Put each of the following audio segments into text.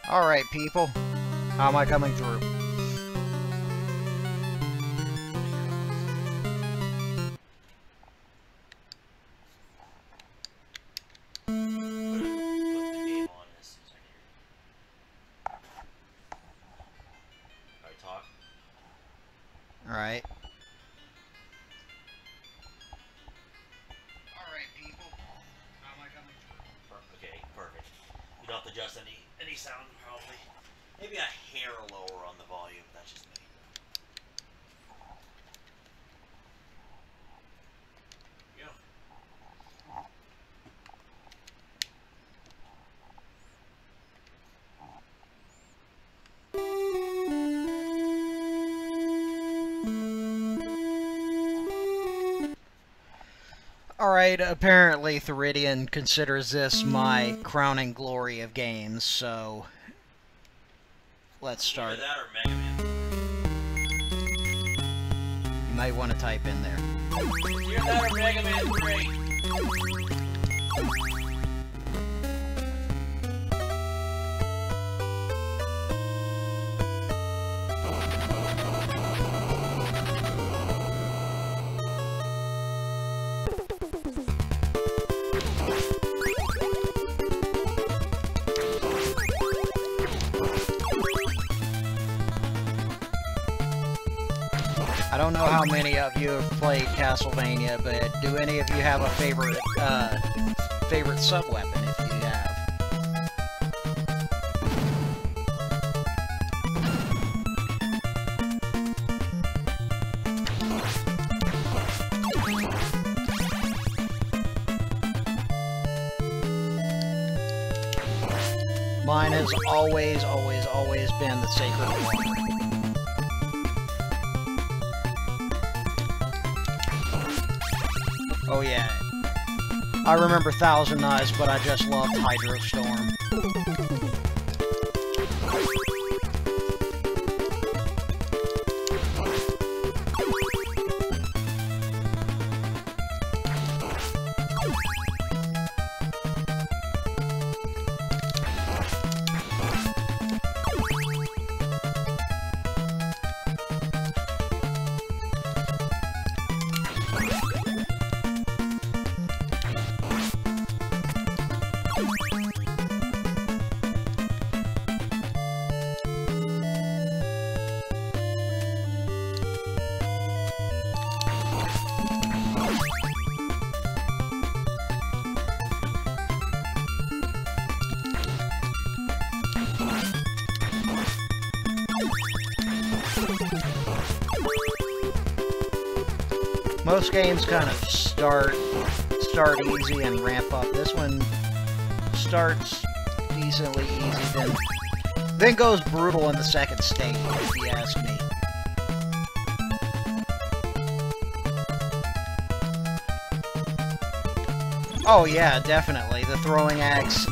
Alright, people. How am I coming through? Alright. Alright, people. How am I coming through? Okay, perfect. You don't have to adjust any sound, probably. Maybe a hair lower on the volume. That's just me. Yeah. Alright, apparently Theridian considers this my crowning glory of games, so let's start. Either that or Mega Man. You might want to type in there. Either that or Mega Man 3. I don't know how many of you have played Castlevania, but do any of you have a favorite sub-weapon if you have? Mine has always been the Sacred Water. Oh yeah, I remember Thousand Knives, but I just loved Hydrostorm. Most games kind of start easy and ramp up. This one starts decently easy, then goes brutal in the second stage, if you ask me. Oh yeah, definitely. The throwing axe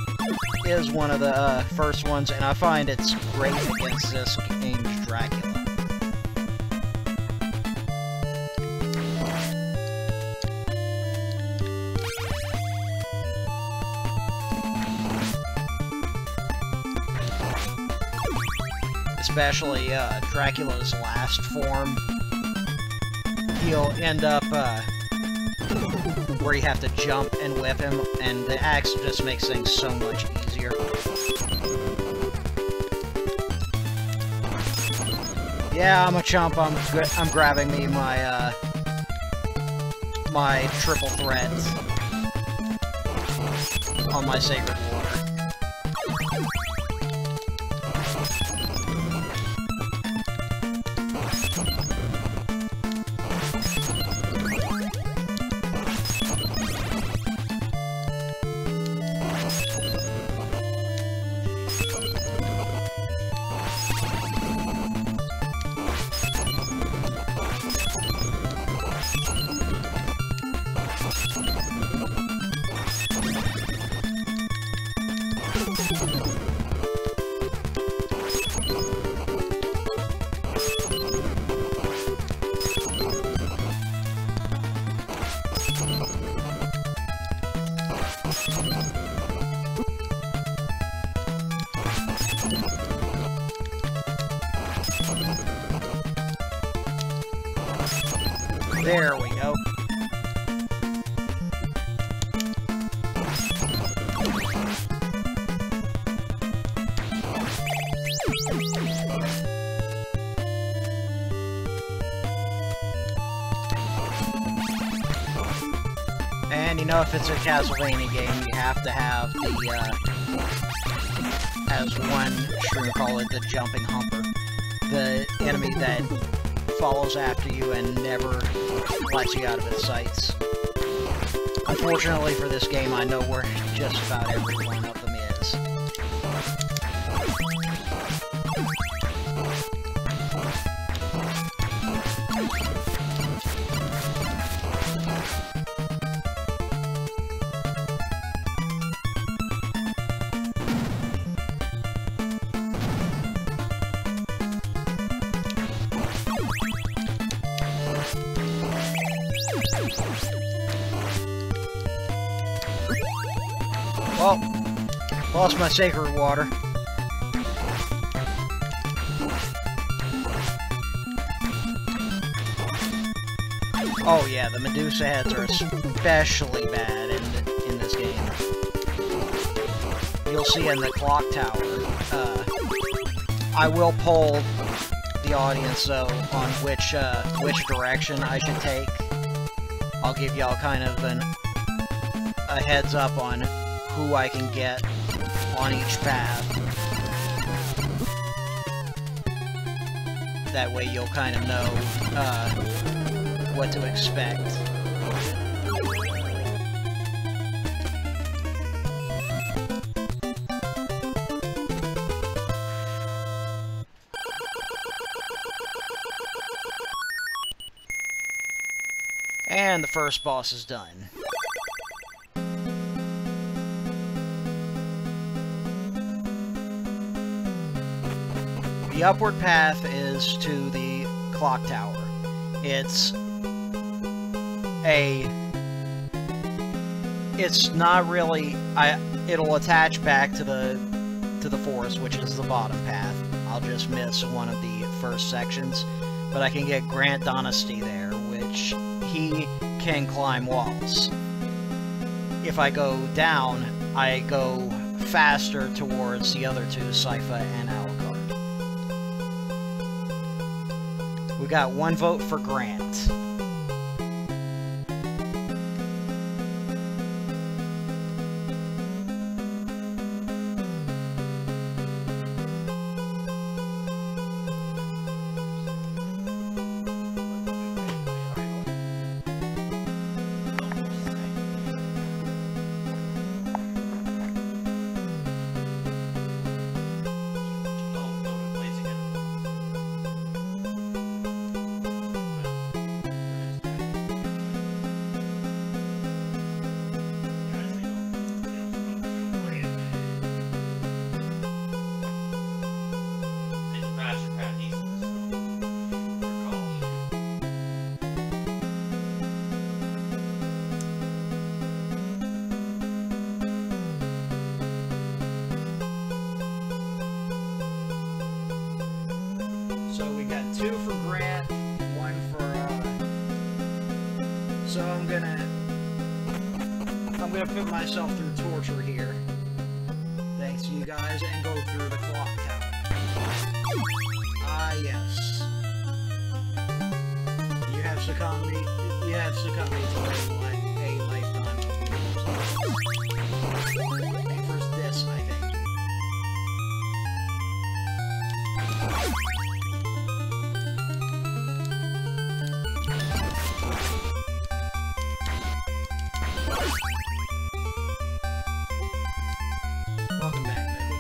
is one of the first ones, and I find it's great against this game's Dracula. Especially Dracula's last form. He'll end up where you have to jump and whip him, and the axe just makes things so much easier. Yeah, I'm a chump. I'm grabbing me my my triple threads on my Sacred Water. There we go. And you know, if it's a Castlevania game, you have to have the, as one streamer called it, the jumping humper. The enemy that follows after you and never lets you out of its sights. Unfortunately for this game, I know where just about every one of them is. Oh, lost my sacred water. Oh yeah, the Medusa heads are especially bad in this game. You'll see in the clock tower. I will poll the audience though on which direction I should take. I'll give y'all kind of a heads up on who I can get on each path. That way you'll kind of know what to expect. And the first boss is done. The upward path is to the clock tower. It's not really. It'll attach back to the forest, which is the bottom path. I'll just miss one of the first sections, but I can get Grant Dynasty there, which he can climb walls. If I go down, I go faster towards the other two, Sypha and Alucard. We got one vote for Grant. So we got 2 for Grant, 1 for, so I'm gonna put myself through torture here. Thanks to you guys, and go through the clock tower. Ah, yes. You have succumbed me to a lifetime of and first this, I think. Welcome back, Michael.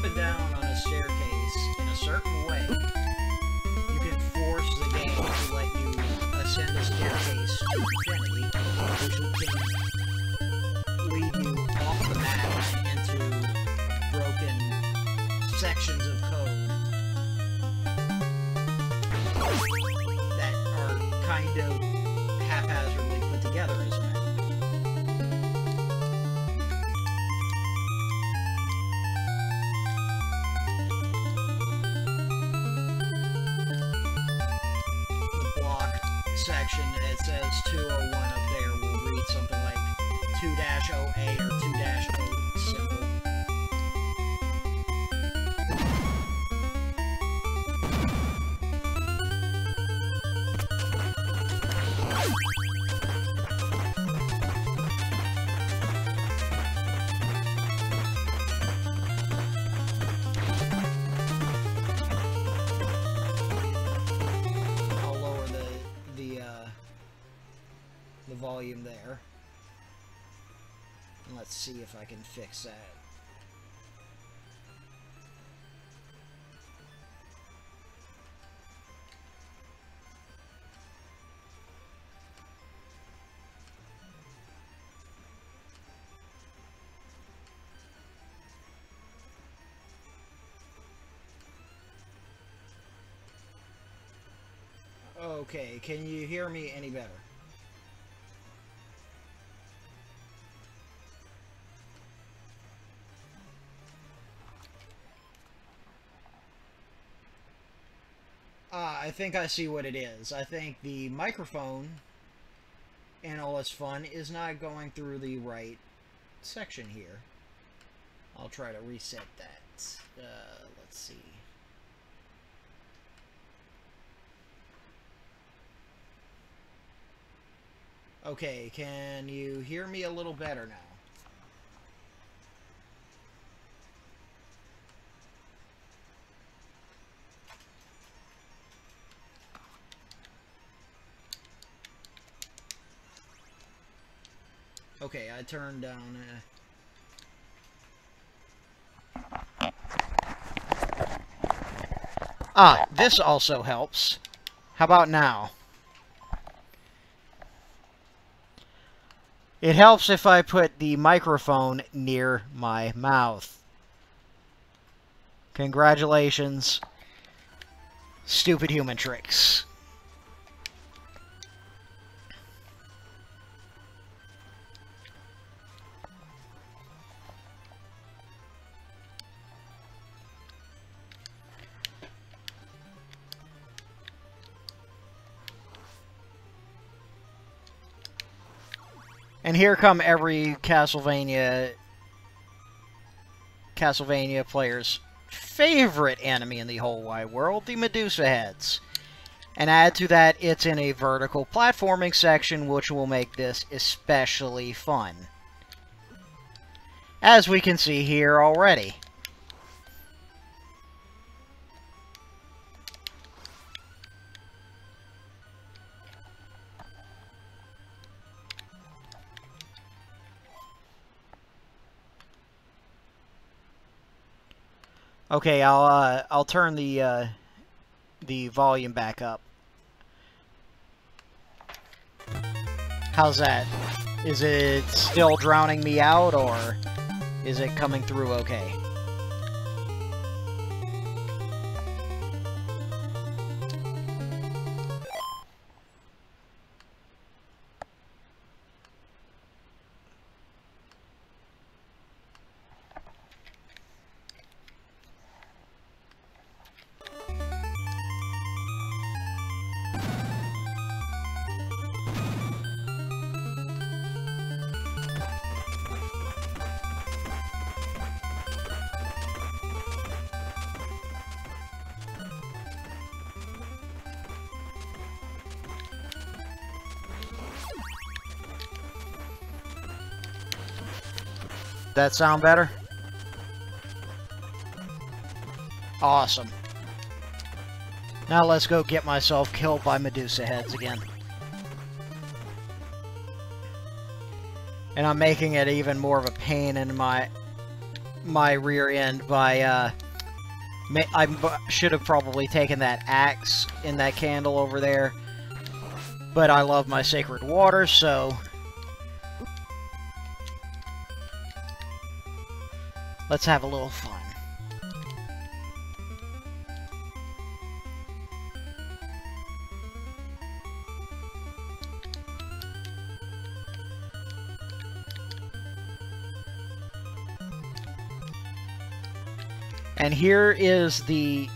and down on a staircase in a certain way, you can force the game to let you ascend a staircase to infinity, which can lead you off the map into broken sections of code that are kind of haphazardly put together, isn't it? Section that says 201 up there will read something like 2-0A or 2-0 symbol. Volume there. And let's see if I can fix that. Okay, can you hear me any better? I think I see what it is. I think the microphone and all its fun is not going through the right section here. I'll try to reset that. Let's see. Okay, can you hear me a little better now? Okay, I turned down... this also helps. How about now? It helps if I put the microphone near my mouth. Congratulations. Stupid human tricks. And here come every Castlevania player's favorite enemy in the whole wide world, the Medusa heads. And add to that, it's in a vertical platforming section, which will make this especially fun. As we can see here already. Okay, I'll turn the volume back up. How's that? Is it still drowning me out, or is it coming through okay? That sound better? Awesome. Now let's go get myself killed by Medusa heads again. And I'm making it even more of a pain in my my rear end by, I should have probably taken that axe in that candle over there. But I love my sacred water, so... let's have a little fun. And here is the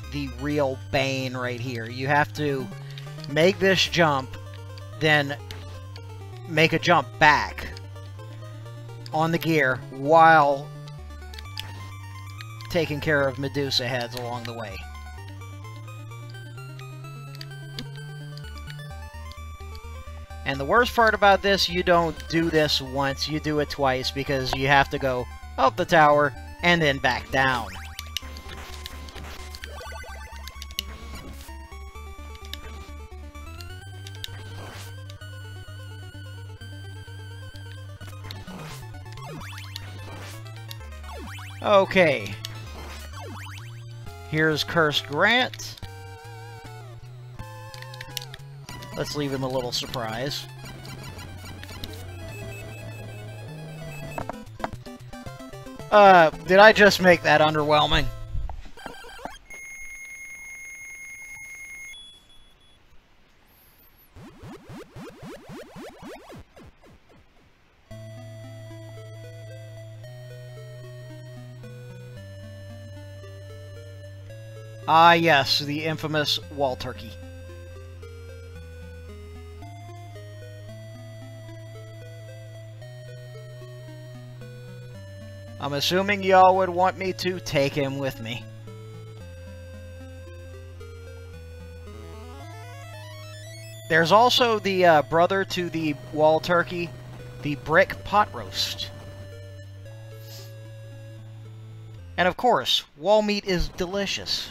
real bane right here. You have to make this jump, then make a jump back on the gear while taking care of Medusa heads along the way. And the worst part about this, you don't do this once, you do it twice, because you have to go up the tower and then back down. Okay. Here's Cursed Grant. Let's leave him a little surprise. Did I just make that underwhelming? Ah, yes, the infamous wall turkey. I'm assuming y'all would want me to take him with me. There's also the brother to the wall turkey, the brick pot roast. And of course, wall meat is delicious.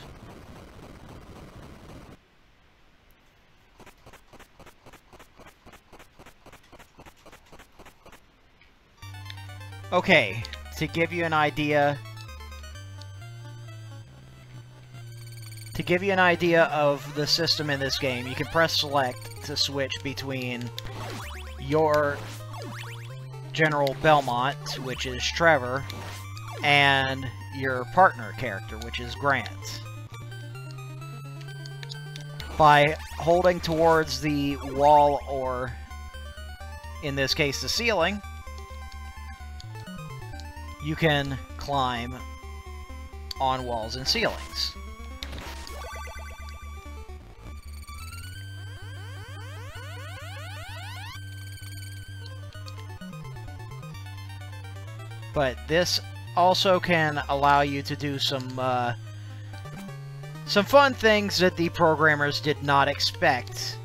Okay, to give you an idea... of the system in this game, you can press select to switch between your General Belmont, which is Trevor, and your partner character, which is Grant. By holding towards the wall, or in this case the ceiling, you can climb on walls and ceilings. But this also can allow you to do some fun things that the programmers did not expect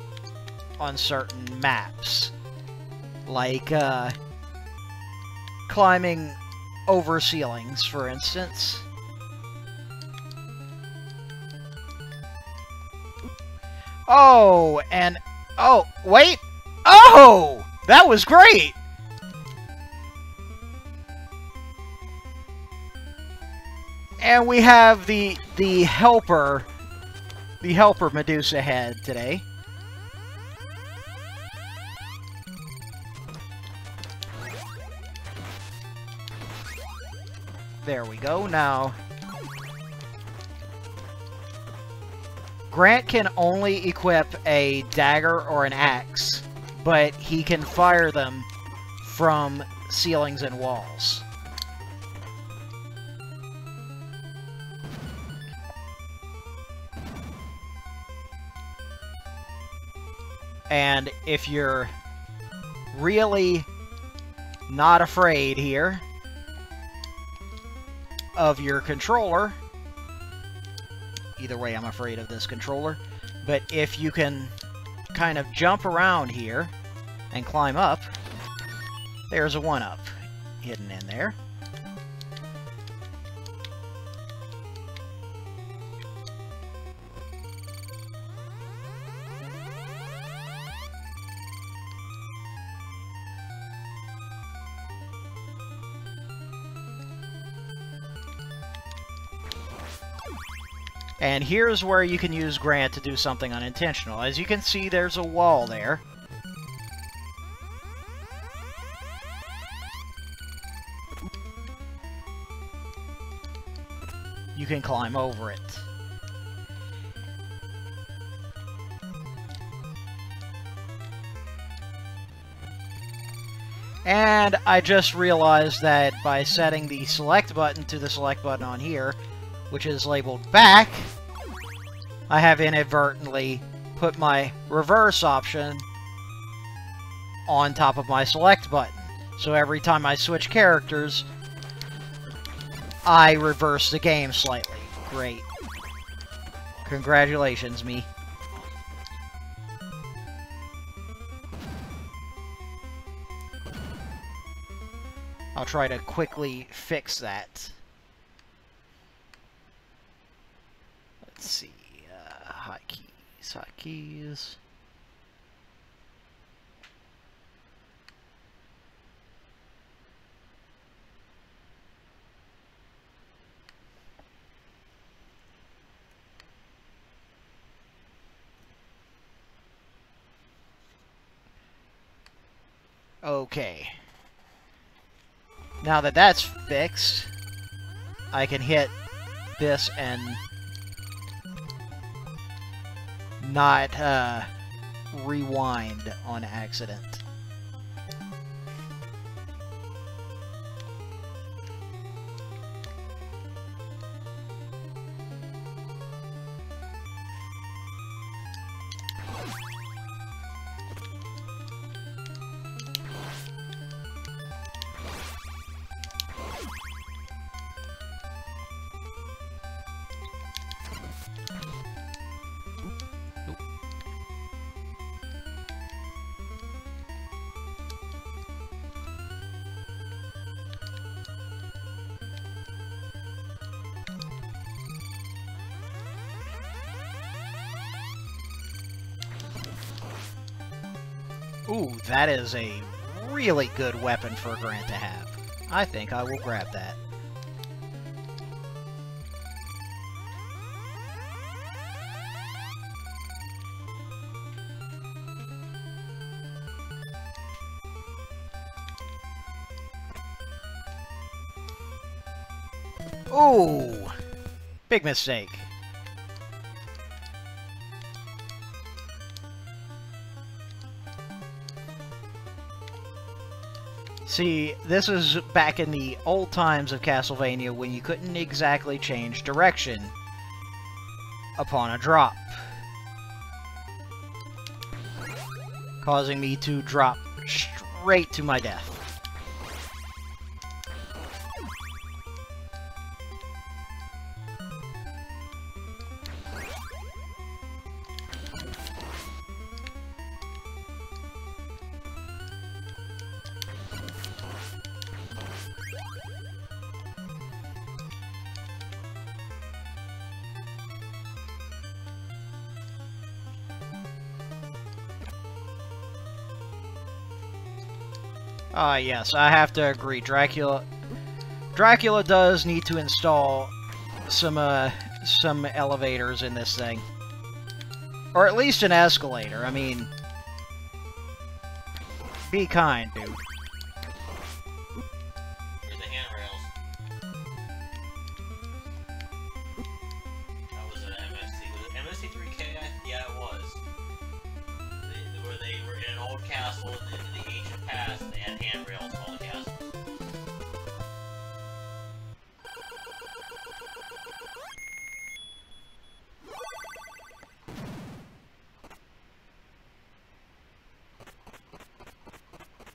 on certain maps. Like, climbing over ceilings, for instance. Oh, and... oh, wait! Oh! That was great! And we have the helper Medusa head today. There we go. Now, Grant can only equip a dagger or an axe, but he can fire them from ceilings and walls. And if you're really not afraid here of your controller, either way I'm afraid of this controller, but if you can kind of jump around here and climb up, there's a 1-up hidden in there. And here's where you can use Grant to do something unintentional. As you can see, there's a wall there. You can climb over it. And I just realized that by setting the select button to the select button on here, which is labeled back, I have inadvertently put my reverse option on top of my select button. So every time I switch characters, I reverse the game slightly. Great. Congratulations, me. I'll try to quickly fix that. Let's see, hotkeys. Okay. Now that that's fixed, I can hit this and not rewind on accident. Ooh, that is a really good weapon for Grant to have. I think I will grab that. Ooh! Big mistake. See, this is back in the old times of Castlevania when you couldn't exactly change direction upon a drop, causing me to drop straight to my death. Yes, I have to agree. Dracula does need to install some elevators in this thing. Or at least an escalator. I mean, be kind, dude. Where's the handrails? That was an MSC. Was it MSC 3K? Yeah, it was. Where they were in an old castle in the ancient past, and they had handrails to all the castles.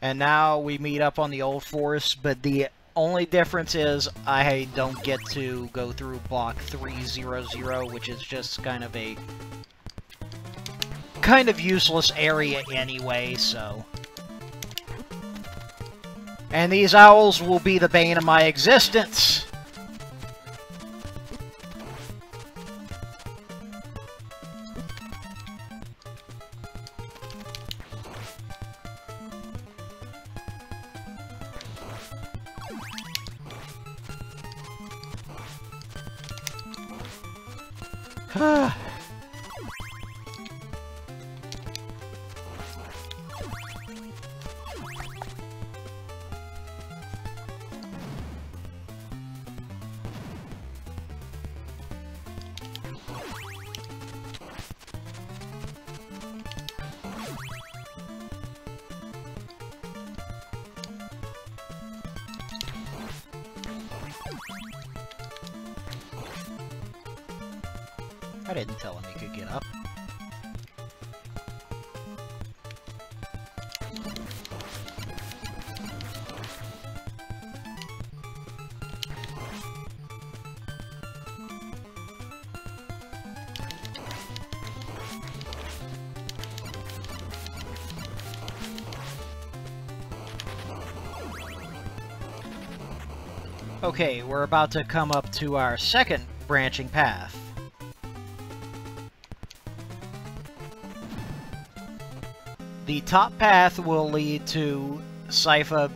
And now we meet up on the Old Forest, but the only difference is I don't get to go through block 300, which is just kind of a useless area anyway, so. And these owls will be the bane of my existence. I didn't tell him he could get up. Okay, we're about to come up to our second branching path. The top path will lead to Sypha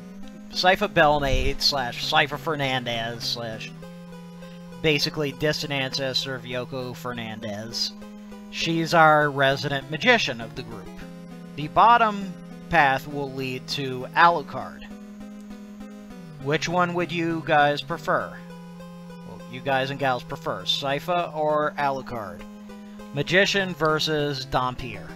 Belnade / Sypha Fernandez / basically distant ancestor of Yoko Fernandez. She's our resident magician of the group. The bottom path will lead to Alucard. Which one would you guys prefer? Well, you guys and gals prefer Sypha or Alucard? Magician versus Dampier.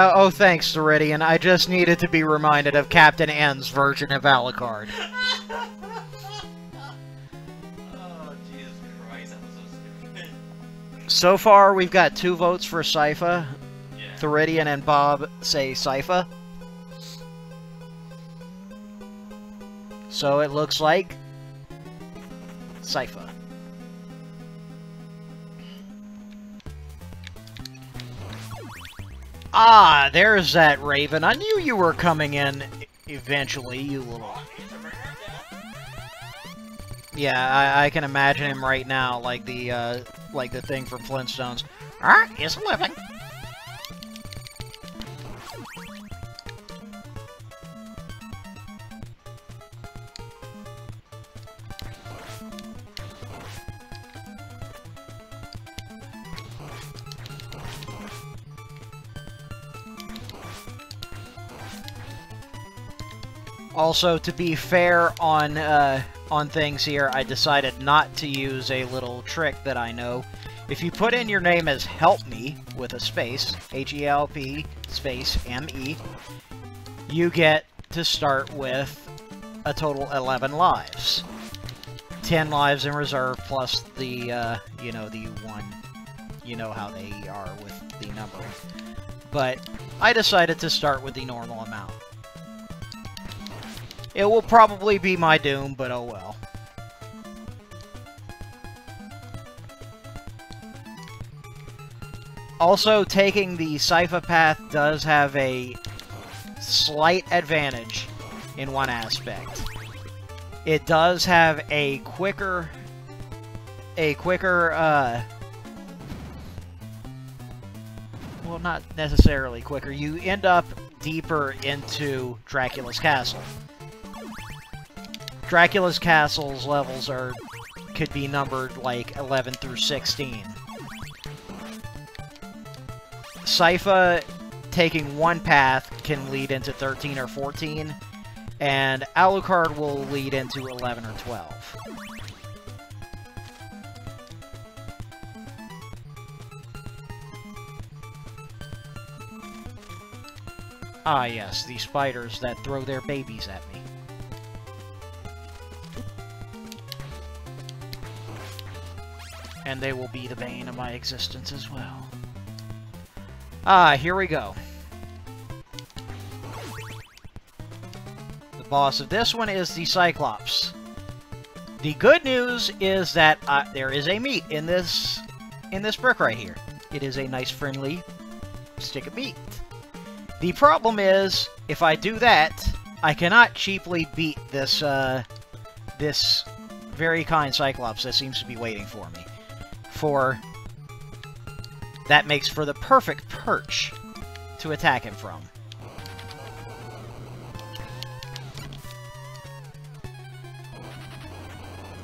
Oh, thanks, Ceridian. I just needed to be reminded of Captain N's version of Alucard. Oh, Jesus Christ, that was so stupid. So far, we've got 2 votes for Sypha. Yeah. Ceridian and Bob say Sypha. So it looks like Sypha. Ah, there's that Raven. I knew you were coming in eventually, you little... Yeah, I can imagine him right now, like the thing from Flintstones. Ah, he's living. Also, to be fair on things here, I decided not to use a little trick that I know. If you put in your name as Help Me with a space, H-E-L-P space M-E, you get to start with a total 11 lives. 10 lives in reserve plus the, you know, the 1. You know how they are with the numbering. But I decided to start with the normal amount. It will probably be my doom, but oh well. Also, taking the Sypha path does have a slight advantage in one aspect. It does have a quicker, well, not necessarily quicker. You end up deeper into Dracula's castle. Dracula's castle's levels could be numbered like 11 through 16. Sypha taking one path can lead into 13 or 14, and Alucard will lead into 11 or 12. Ah yes, the spiders that throw their babies at me. And they will be the bane of my existence as well. Ah, here we go. The boss of this one is the Cyclops. The good news is that there is a meat in this brick right here. It is a nice, friendly stick of meat. The problem is, if I do that, I cannot cheaply beat this this very kind Cyclops that seems to be waiting for me. That makes for the perfect perch to attack him from.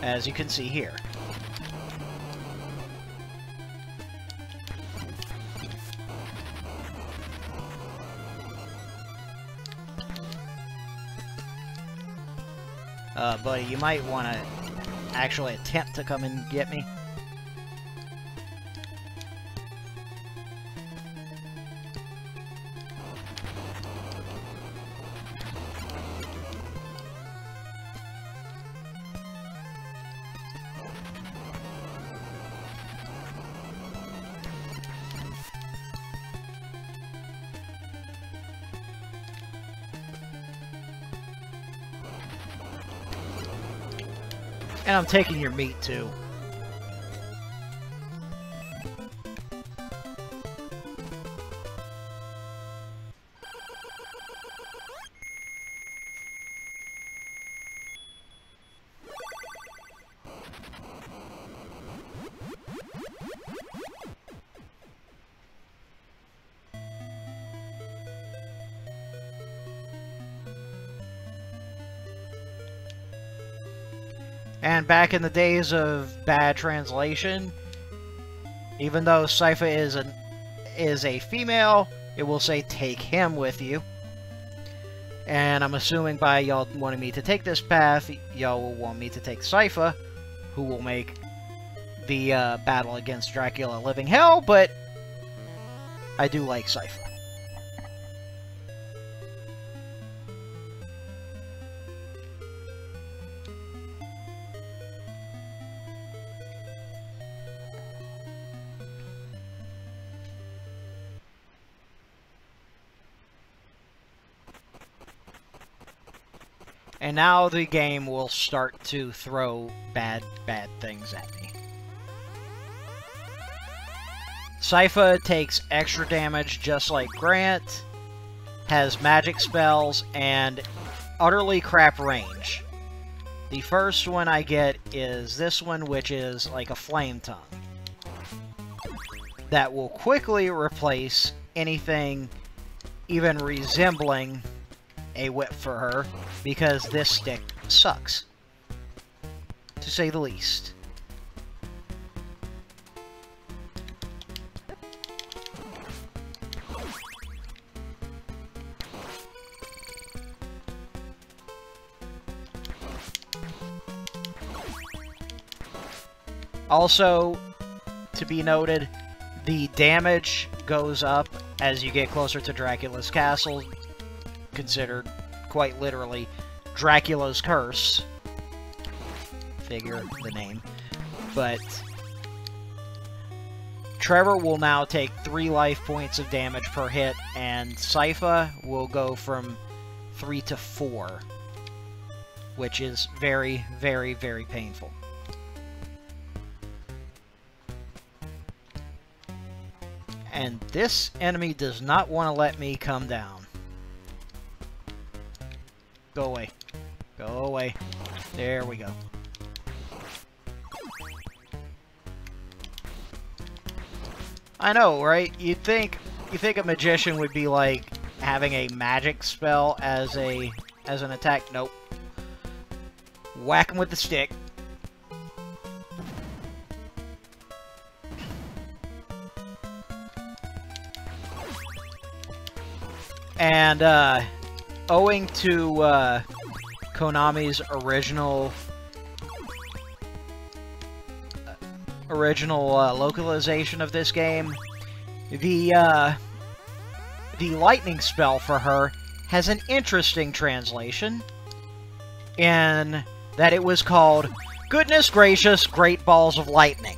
As you can see here. Buddy, you might want to actually attempt to come and get me. And I'm taking your meat, too. And back in the days of bad translation, even though Sypha is a female, it will say take him with you. And I'm assuming by y'all wanting me to take this path, y'all will want me to take Sypha, who will make the battle against Dracula living hell, but I do like Sypha. And now the game will start to throw bad things at me. Sypha takes extra damage just like Grant, has magic spells, and utterly crap range. The first one I get is this one, which is like a flame tongue. That will quickly replace anything even resembling a whip for her, because this stick sucks, to say the least. Also, to be noted, the damage goes up as you get closer to Dracula's castle, considered quite literally Dracula's curse. Figure the name. But Trevor will now take 3 life points of damage per hit, and Sypha will go from 3 to 4, which is very, very, very painful. And this enemy does not want to let me come down. Go away. Go away. There we go. I know, right? You think a magician would be like having a magic spell as an attack? Nope. Whack him with the stick. And owing to Konami's original localization of this game, the lightning spell for her has an interesting translation, in that it was called "Goodness Gracious, Great Balls of Lightning."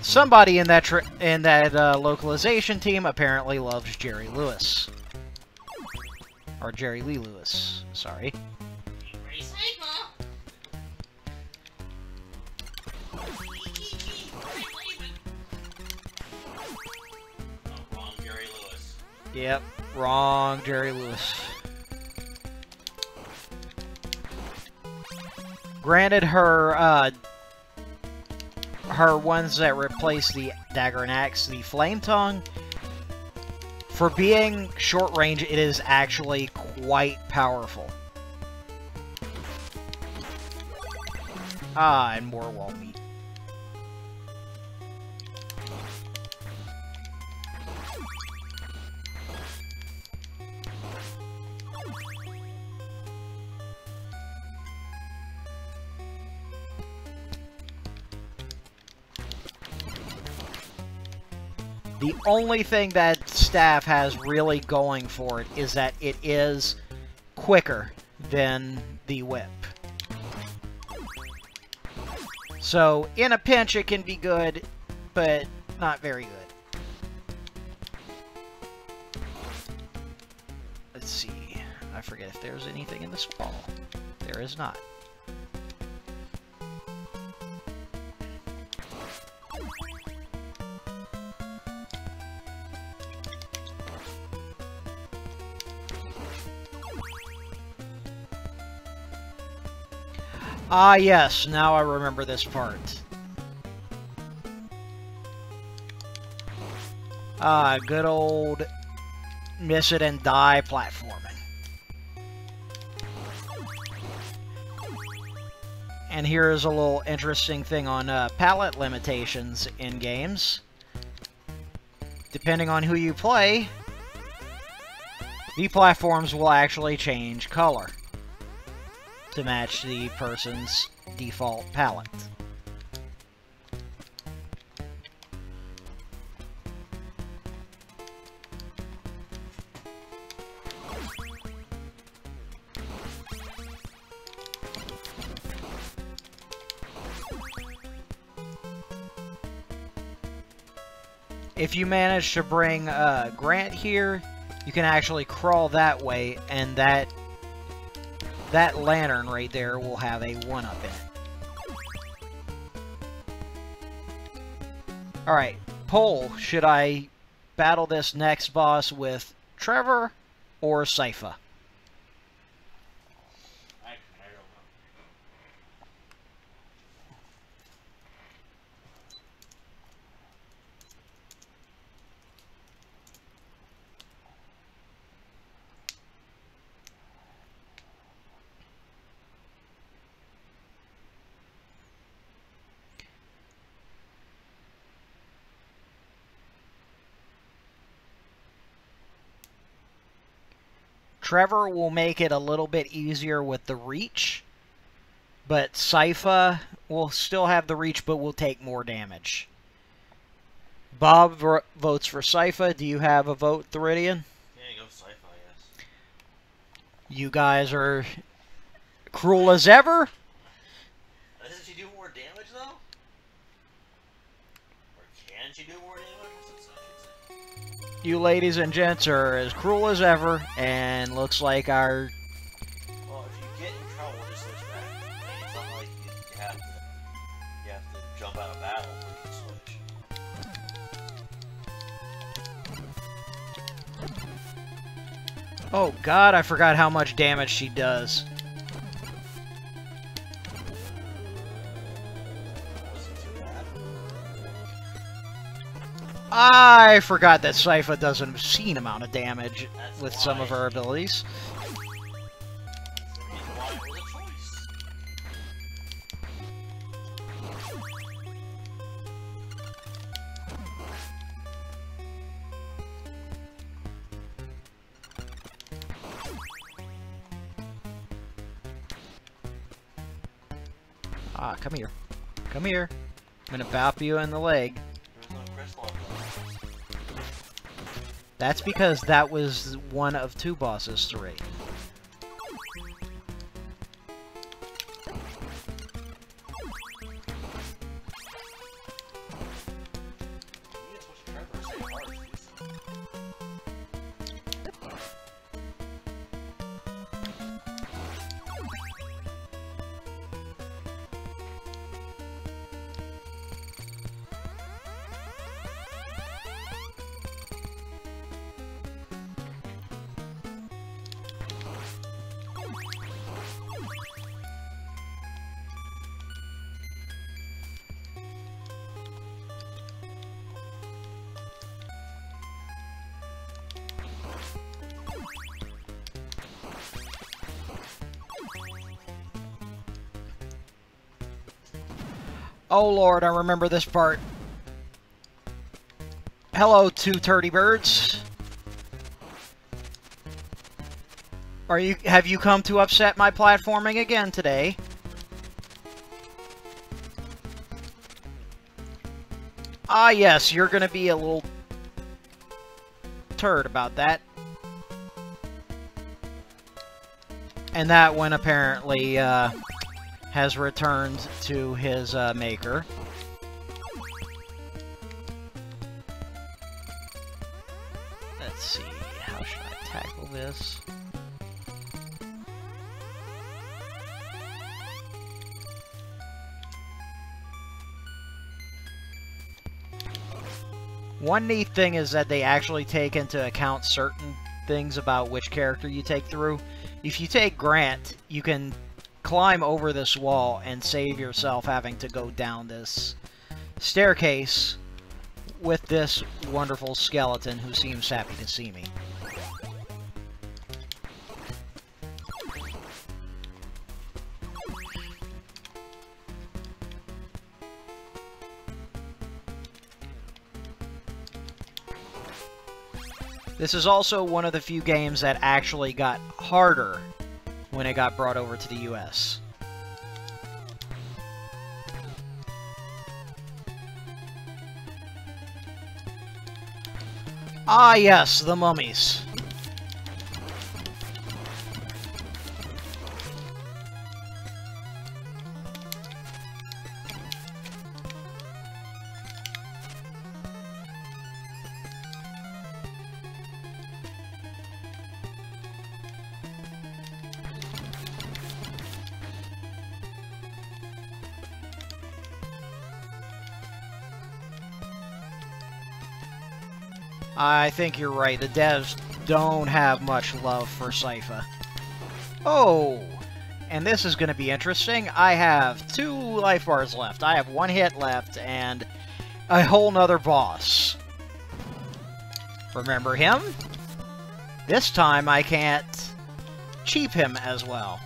Somebody in that localization team apparently loves Jerry Lewis. Or Jerry Lee Lewis, sorry. Wrong Jerry Lewis. Yep, wrong Jerry Lewis. Granted, her ones that replace the dagger and axe, the flame tongue, for being short range, it is actually quite powerful. Ah, and more wall meat. The only thing that staff has really going for it is that it is quicker than the whip. So, in a pinch it can be good, but not very good. Let's see. I forget if there's anything in this wall. There is not. Ah, yes, now I remember this part. Ah, good old miss it and die platforming. And here's a little interesting thing on palette limitations in games. Depending on who you play, the platforms will actually change color to match the person's default palette. If you manage to bring Grant here, you can actually crawl that way, and that lantern right there will have a 1-up in it. Alright, poll. Should I battle this next boss with Trevor or Sypha? I don't know. Trevor will make it a little bit easier with the reach, but Sypha will still have the reach, but will take more damage. Bob votes for Sypha. Do you have a vote, Theridian? Yeah, go Sypha, yes. You guys are cruel as ever? Doesn't she do more damage, though? Or can she do more damage? You ladies and gents are as cruel as ever, and looks like our... Well, if you get in trouble, just switch back. I mean, it's not like you have to jump out of battle before you switch. Oh god, I forgot how much damage she does. I forgot that Sypha does an obscene amount of damage with some of her abilities. Ah, come here. Come here. I'm gonna bop you in the leg. That's because that was one of 2 bosses to raid. Oh lord, I remember this part. Hello, two turdy birds. Have you come to upset my platforming again today? Ah yes, you're gonna be a little turd about that. And that one apparently has returned to his maker. Let's see, how should I tackle this? One neat thing is that they actually take into account certain things about which character you take through. If you take Grant, you can climb over this wall and save yourself having to go down this staircase with this wonderful skeleton who seems happy to see me. This is also one of the few games that actually got harder when it got brought over to the US. Ah yes, the mummies. I think you're right. The devs don't have much love for Sypha. Oh, and this is going to be interesting. I have 2 life bars left. I have 1 hit left and a whole nother boss. Remember him? This time I can't cheap him as well.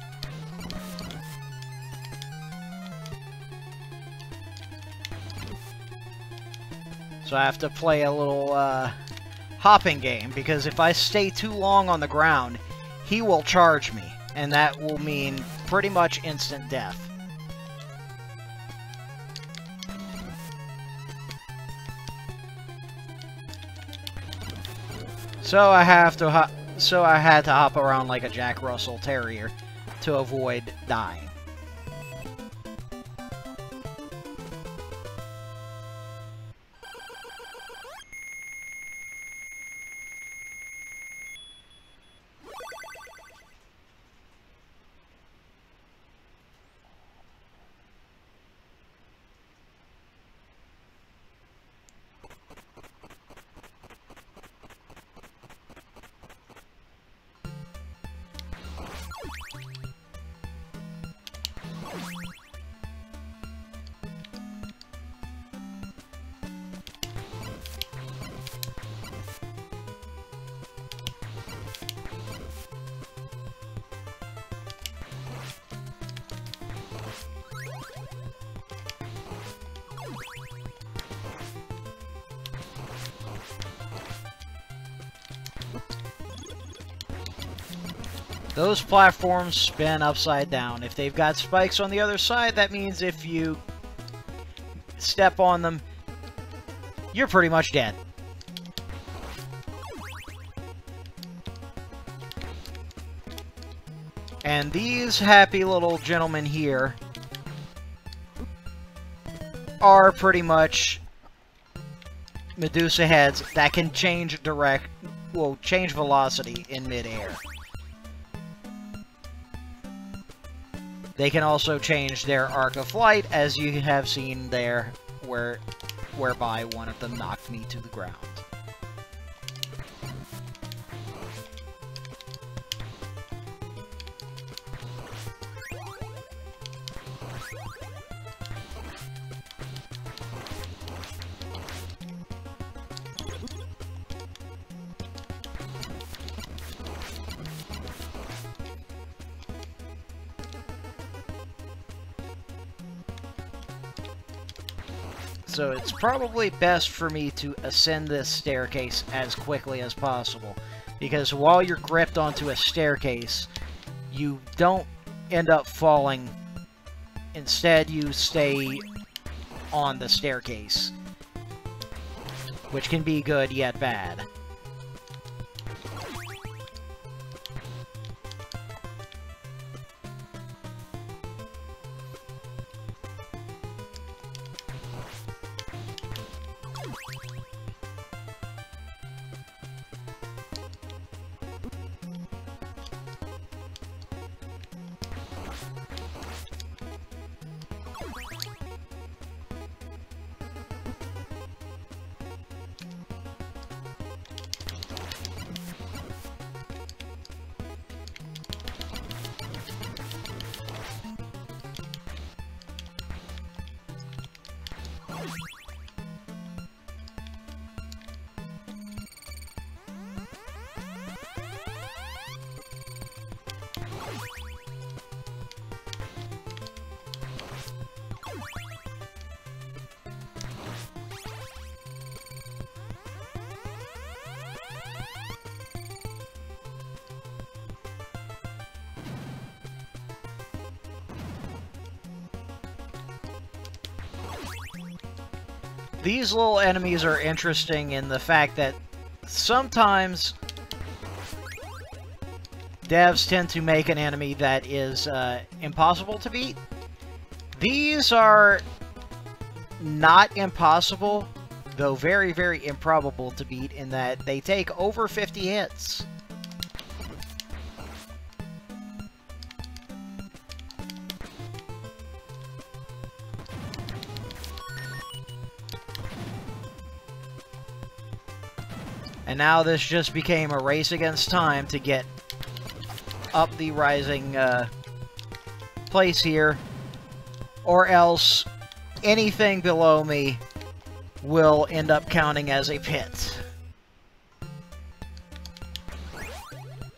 So I have to play a little hopping game, because if I stay too long on the ground, he will charge me, and that will mean pretty much instant death. So I had to hop around like a Jack Russell Terrier to avoid dying. Those platforms spin upside down. If they've got spikes on the other side, that means if you step on them, you're pretty much dead. And these happy little gentlemen here are pretty much Medusa heads that can change change velocity in midair. They can also change their arc of flight, as you have seen there, whereby one of them knocked me to the ground. So it's probably best for me to ascend this staircase as quickly as possible. Because while you're gripped onto a staircase, you don't end up falling. Instead, you stay on the staircase, which can be good yet bad. These little enemies are interesting in the fact that sometimes devs tend to make an enemy that is impossible to beat. These are not impossible, though very, very improbable to beat in that they take over 50 hits. And now this just became a race against time to get up the rising place here, or else anything below me will end up counting as a pit.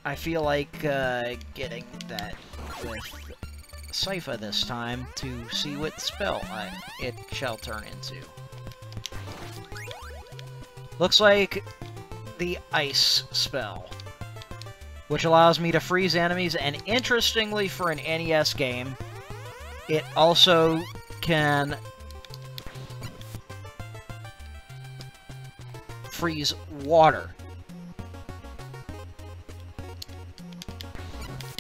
I feel like getting that with Sypha this time to see what spell it shall turn into. Looks like the ice spell, which allows me to freeze enemies, and interestingly for an NES game, it also can freeze water,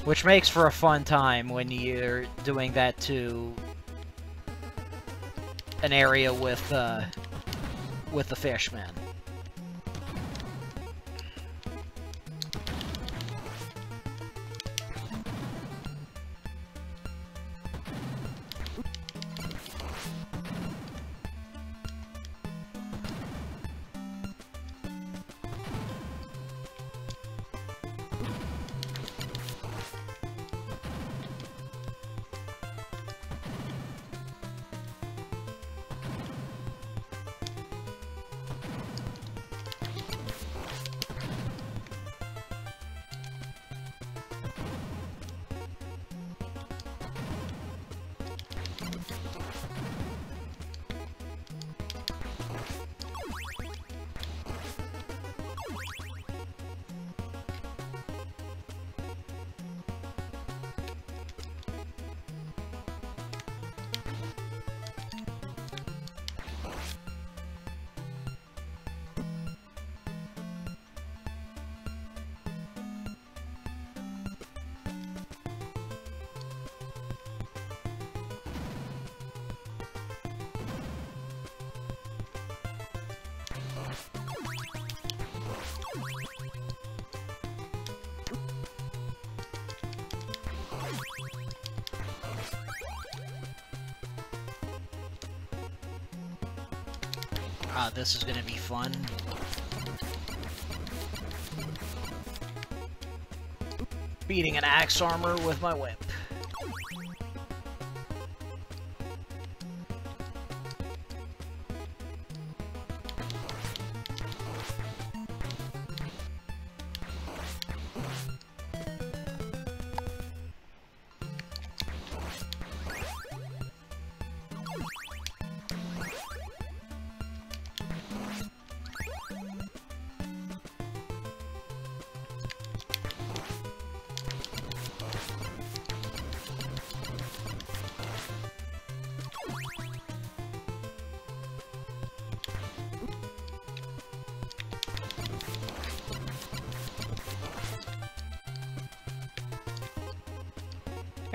which makes for a fun time when you're doing that to an area with the fishmen. This is gonna be fun. Beating an axe armor with my whip.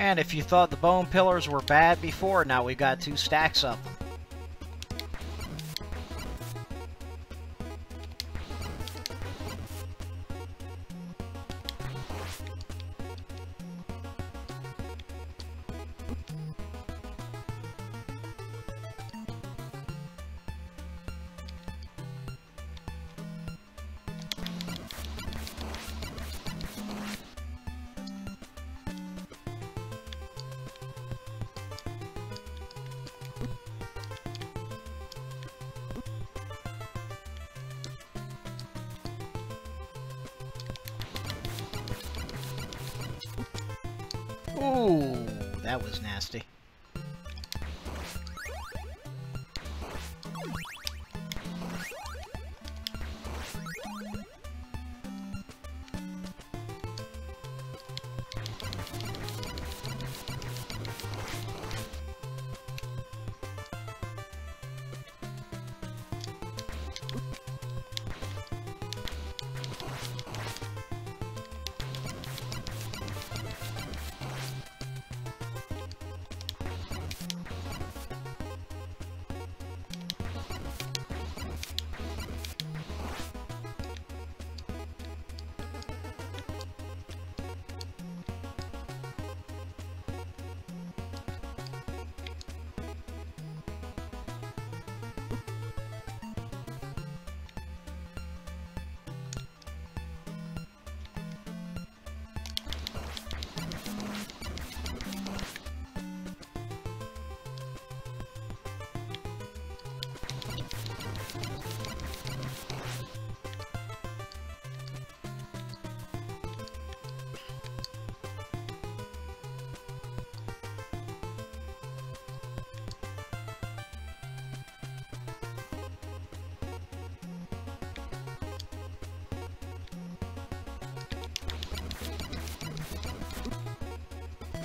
And if you thought the bone pillars were bad before, now we got 2 stacks of them. Ooh, that was nasty.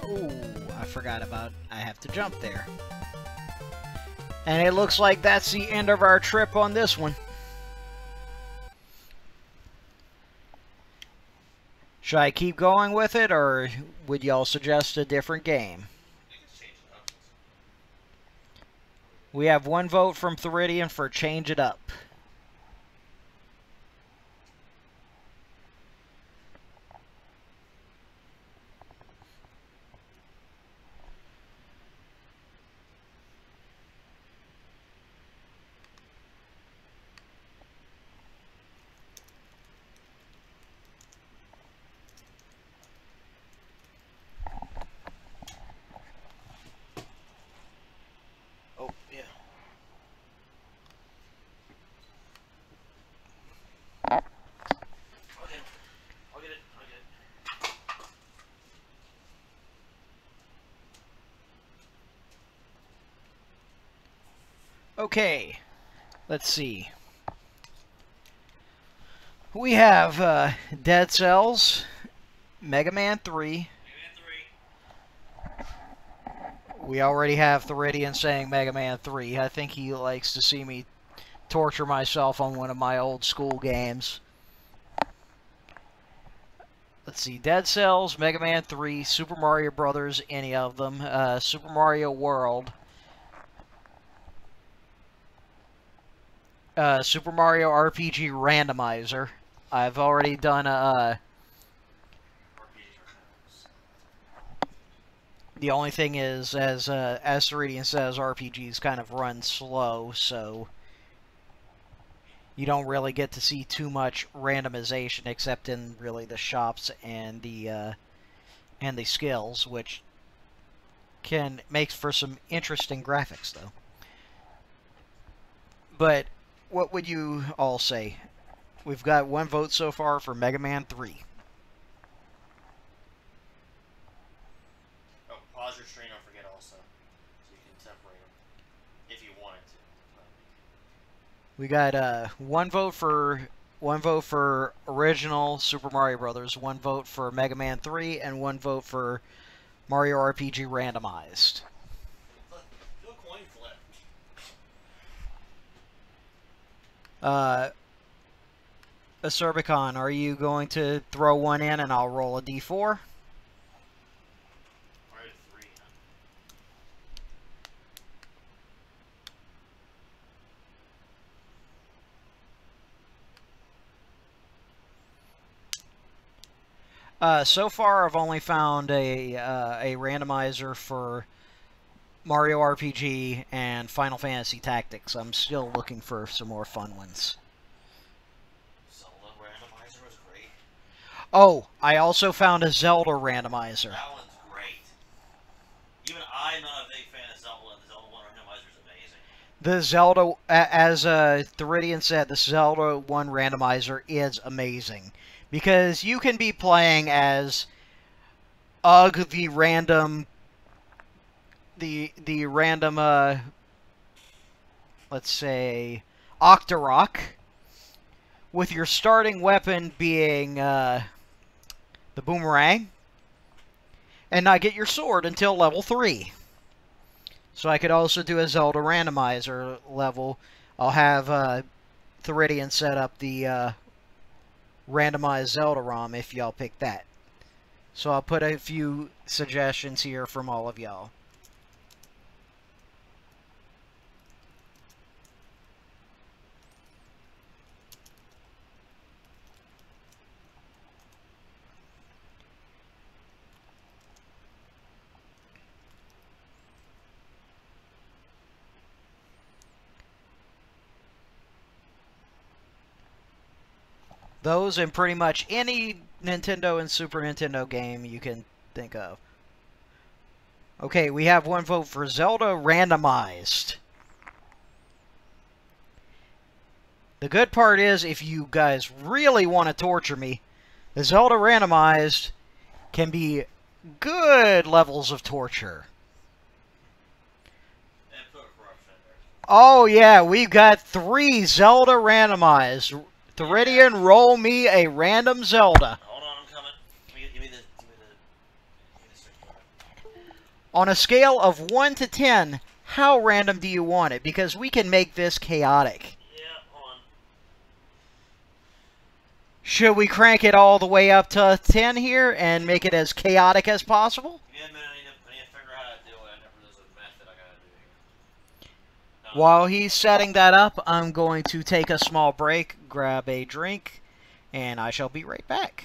Ooh, I forgot about I have to jump there. And it looks like that's the end of our trip on this one. Should I keep going with it, or would y'all suggest a different game? We have 1 vote from Theridian for Change It Up. Oh, yeah. I'll get it. Okay, let's see. We have Dead Cells, Mega Man 3. We already have Theridian saying Mega Man 3. I think he likes to see me torture myself on one of my old school games. Let's see, Dead Cells, Mega Man 3, Super Mario Brothers, any of them, Super Mario World, Super Mario RPG Randomizer. I've already done the only thing is, as Theridian says, RPGs kind of run slow, so you don't really get to see too much randomization, except in really the shops and the skills, which can make for some interesting graphics, though. But what would you all say? We've got 1 vote so far for Mega Man 3. Oh, pause your stream, don't forget also. So you can separate them. If you wanted to. We got 1 vote for original Super Mario Brothers, 1 vote for Mega Man 3, and 1 vote for Mario RPG Randomized. Do a coin flip. Acerbicon, are you going to throw one in and I'll roll a d4? Alright, So far, I've only found a randomizer for Mario RPG and Final Fantasy Tactics. I'm still looking for some more fun ones. Zelda randomizer was great. Oh, I also found a Zelda randomizer. That one's great. Even I'm not a big fan of Zelda, and the Zelda 1 randomizer is amazing. The Zelda, as Theridian said, the Zelda 1 randomizer is amazing. Because you can be playing as Ugg, the random, let's say, Octorok, with your starting weapon being the boomerang, and not get your sword until level 3. So I could also do a Zelda randomizer level. I'll have Theridian set up the randomized Zelda ROM if y'all pick that. So I'll put a few suggestions here from all of y'all. Those and pretty much any Nintendo and Super Nintendo game you can think of. Okay, we have one vote for Zelda randomized. The good part is, if you guys really want to torture me, the Zelda randomized can be good levels of torture. And put corruption in there. Oh yeah, we've got 3 Zelda randomized. Theridian, roll me a random Zelda. Hold on, I'm coming. Give me the stick. On a scale of 1 to 10, how random do you want it? Because we can make this chaotic. Yeah, hold on. Should we crank it all the way up to 10 here and make it as chaotic as possible? Give me a minute, I need to figure out how to do it. There's a method I gotta do here. While he's setting that up, I'm going to take a small break, grab a drink, and I shall be right back.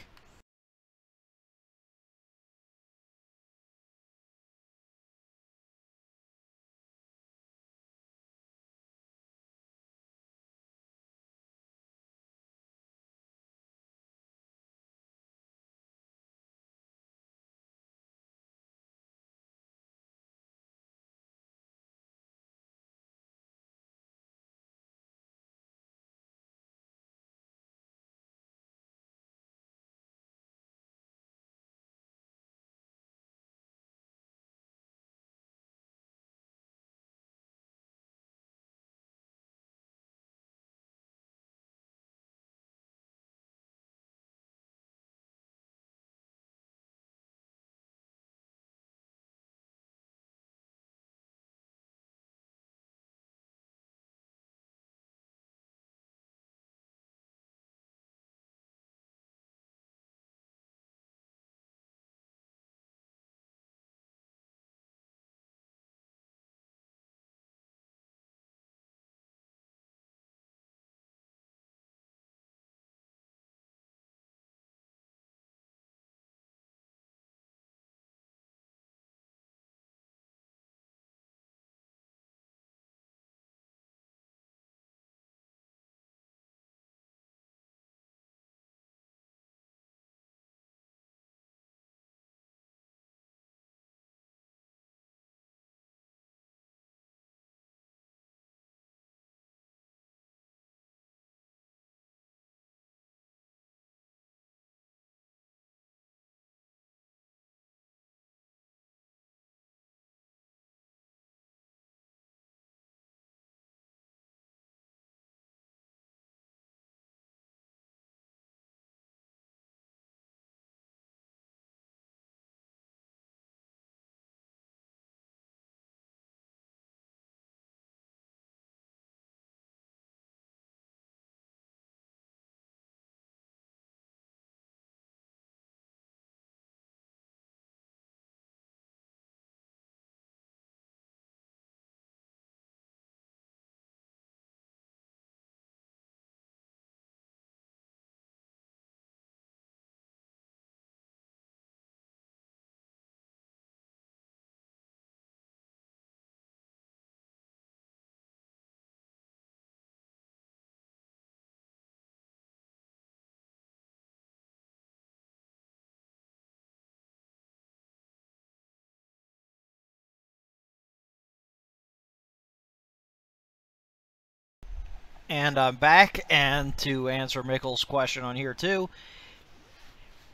And I'm back, and to answer Mikkel's question on here too,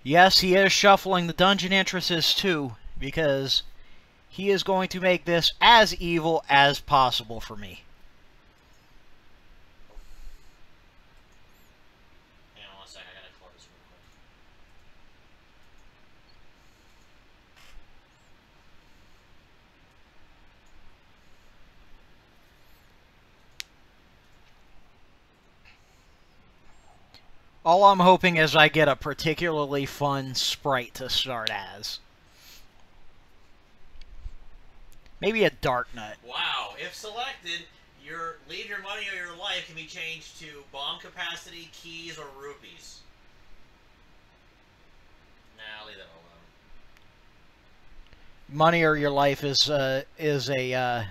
yes, he is shuffling the dungeon entrances too, because he is going to make this as evil as possible for me. Hang on 1 second, I gotta close real quick. All I'm hoping is I get a particularly fun sprite to start as. Maybe a Dark Nut. Wow, if selected, your leave your money or your life can be changed to bomb capacity, keys, or rupees. Nah, leave that alone. Money or your life is a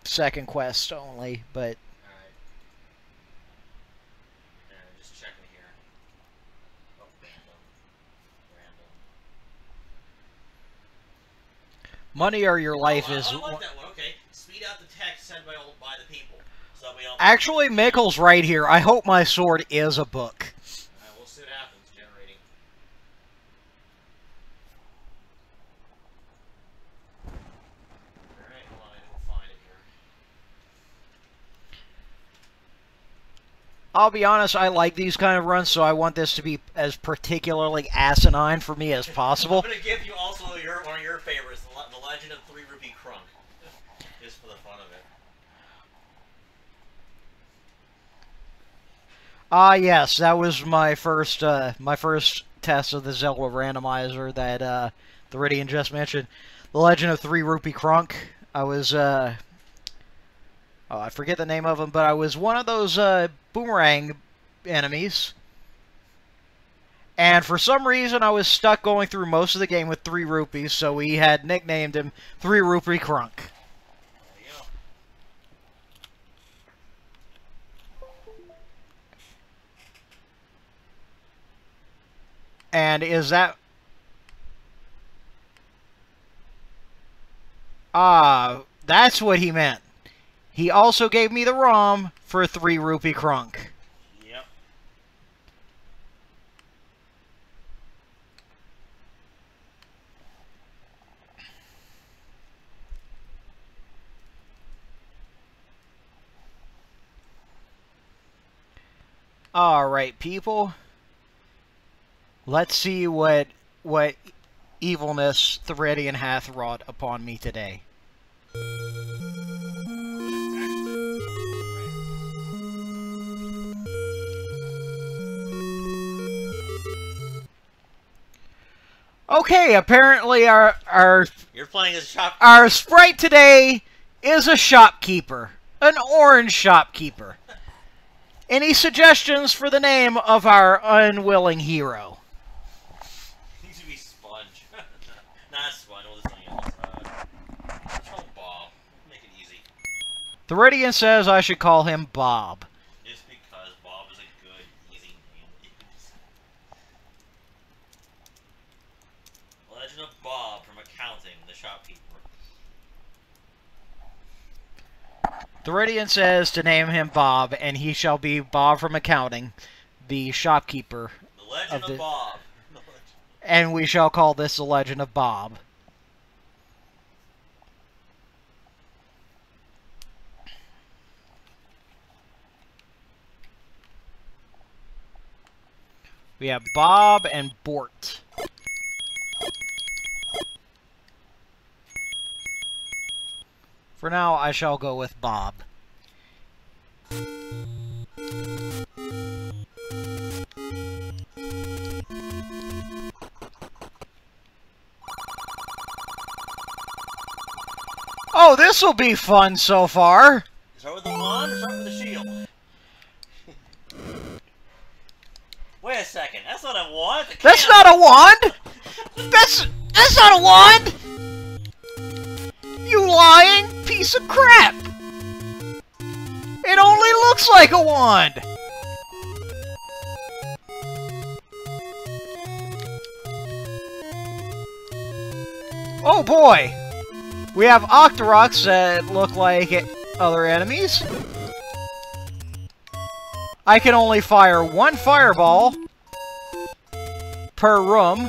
second quest only, but Alright. Just checking here. Oh, random. money or your life is. I like that one. Okay, speed out the text sent by the people. So that we don't. Actually, Mikkel's right here. I hope my sword is a book. Alright, we'll see what happens. Generating. Alright, hold on, I will find it here. I'll be honest, I like these kind of runs, so I want this to be as particularly asinine for me as possible. I'm gonna give you also one of your favorites, the Legend of 3 Rupee Crunk, just for the fun of it. Ah, yes, that was my first test of the Zelda randomizer that Theridian just mentioned. The Legend of 3 Rupee Crunk. I was oh, I forget the name of him, but I was one of those boomerang enemies. And for some reason, I was stuck going through most of the game with 3 rupees, so we had nicknamed him 3 Rupee Crunk. There you go. And is that... Ah, that's what he meant. He also gave me the ROM for 3 Rupee Crunk. Yep. Alright, people. Let's see what evilness Theridian hath wrought upon me today. Okay, apparently our You're playing as a shop. our sprite today is a shopkeeper, an orange shopkeeper. Any suggestions for the name of our unwilling hero? He should be Sponge. Not Sponge, what is something else? Let's call him Bob. Make it easy. Theridian says I should call him Bob. Just because Bob is a good, easy name. Legend of Bob from Accounting, the shopkeeper. Theridian says to name him Bob, and he shall be Bob from Accounting, the shopkeeper. The Legend of Bob. And we shall call this the Legend of Bob. We have Bob and Bort. For now, I shall go with Bob. Oh, this'll be fun so far. Start with the wand or start with the shield? Wait a second, that's not a wand. That's not a wand. That's not a wand. You lying piece of crap. It only looks like a wand. Oh boy. We have Octoroks that look like other enemies. I can only fire one fireball per room.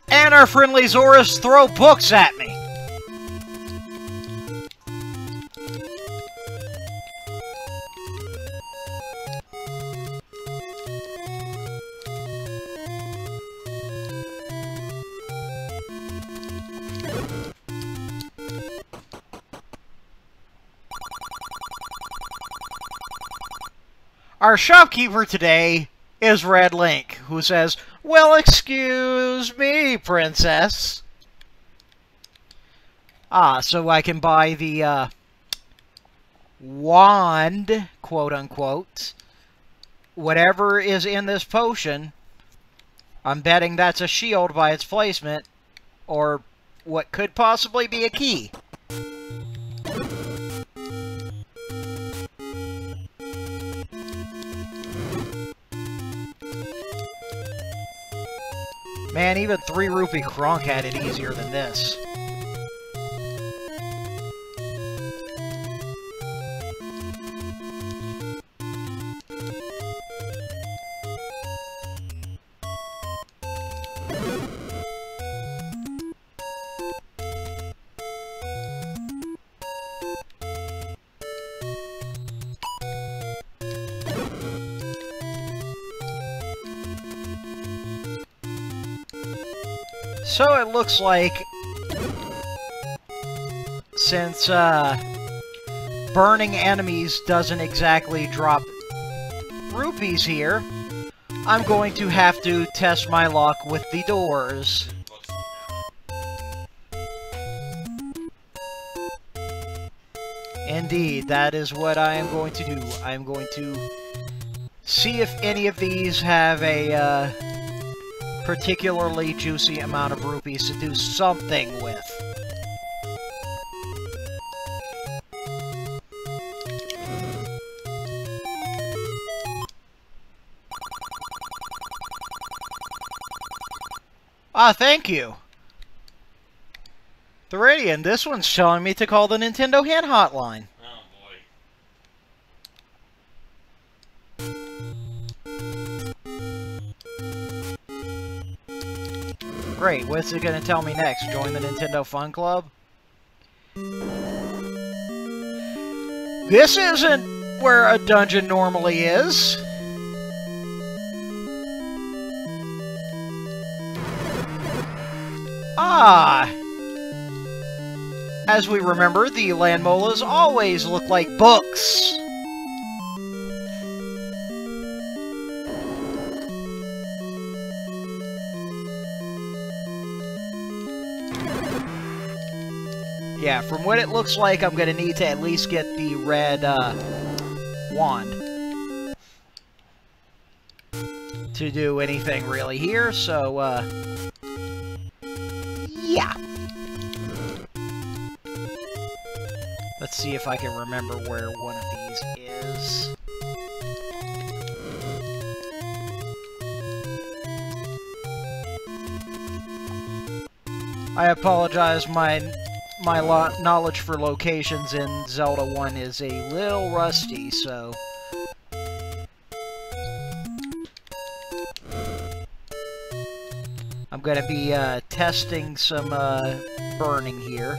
And our friendly Zoras throw books at me. Our shopkeeper today is Red Link, who says, "Well, excuse me, princess." Ah, so I can buy the, wand, quote-unquote. Whatever is in this potion, I'm betting that's a shield by its placement, or what could possibly be a key. Man, even 3 rupee Kronk had it easier than this. So it looks like, since burning enemies doesn't exactly drop rupees here, I'm going to have to test my luck with the doors. Indeed, that is what I am going to do. I am going to see if any of these have a particularly juicy amount of rupees to do something with. Ah, thank you. Theridian, this one's telling me to call the Nintendo Hint Hotline. Oh boy. Great, what's it gonna tell me next? Join the Nintendo Fun Club? This isn't where a dungeon normally is. Ah! As we remember, the land molas always look like books. Yeah, from what it looks like, I'm gonna need to at least get the red, wand to do anything really here, so, yeah. Let's see if I can remember where one of these is. I apologize, my knowledge for locations in Zelda 1 is a little rusty, so... I'm gonna be, testing some, burning here.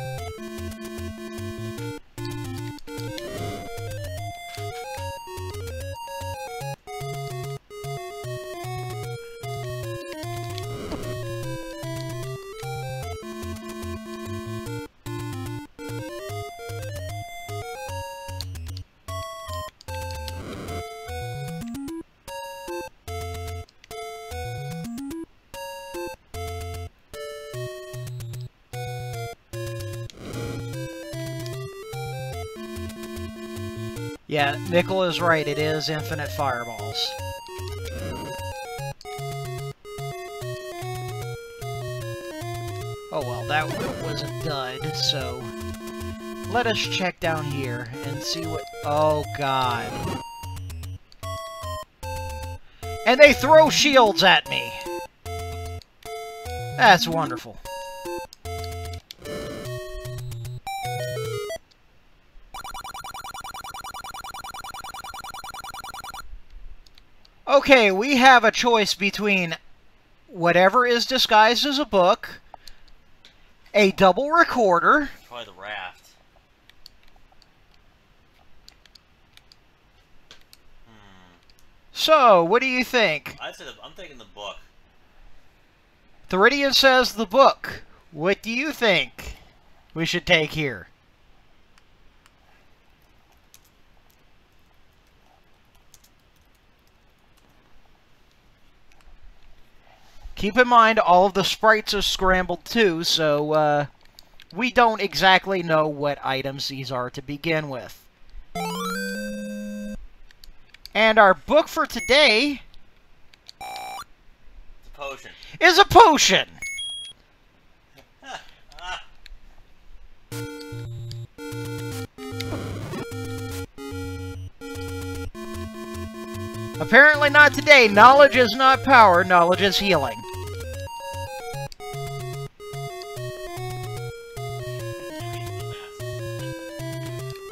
Yeah, Nickel is right, it is infinite fireballs. Oh well, that one was a dud, so... Let us check down here and see what... Oh god. And they throw shields at me! That's wonderful. Okay, we have a choice between whatever is disguised as a book, a double recorder... Probably the raft. So, what do you think? I'm thinking the book. Theridian says the book. What do you think we should take here? Keep in mind, all of the sprites are scrambled too, so we don't exactly know what items these are to begin with. And our book for today... It's a potion. ...is a potion! Apparently not today. Knowledge is not power, knowledge is healing.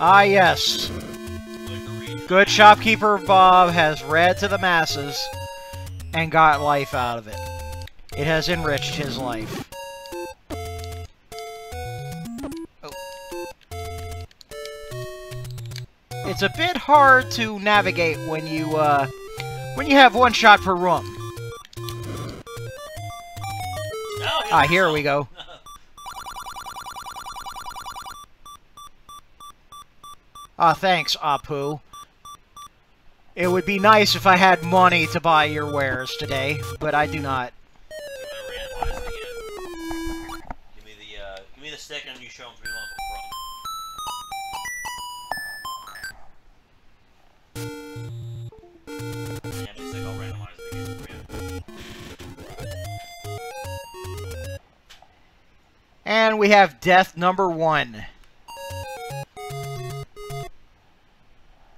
Ah, yes. Good shopkeeper Bob has read to the masses and got life out of it. It has enriched his life. Oh. It's a bit hard to navigate when you have one shot per room. Ah, here we go. Ah, thanks, Apu. It would be nice if I had money to buy your wares today, but I do not. Give me the stick and you show them 3 levels from. Yeah, the stick I'll randomize it again for you. And we have death number 1.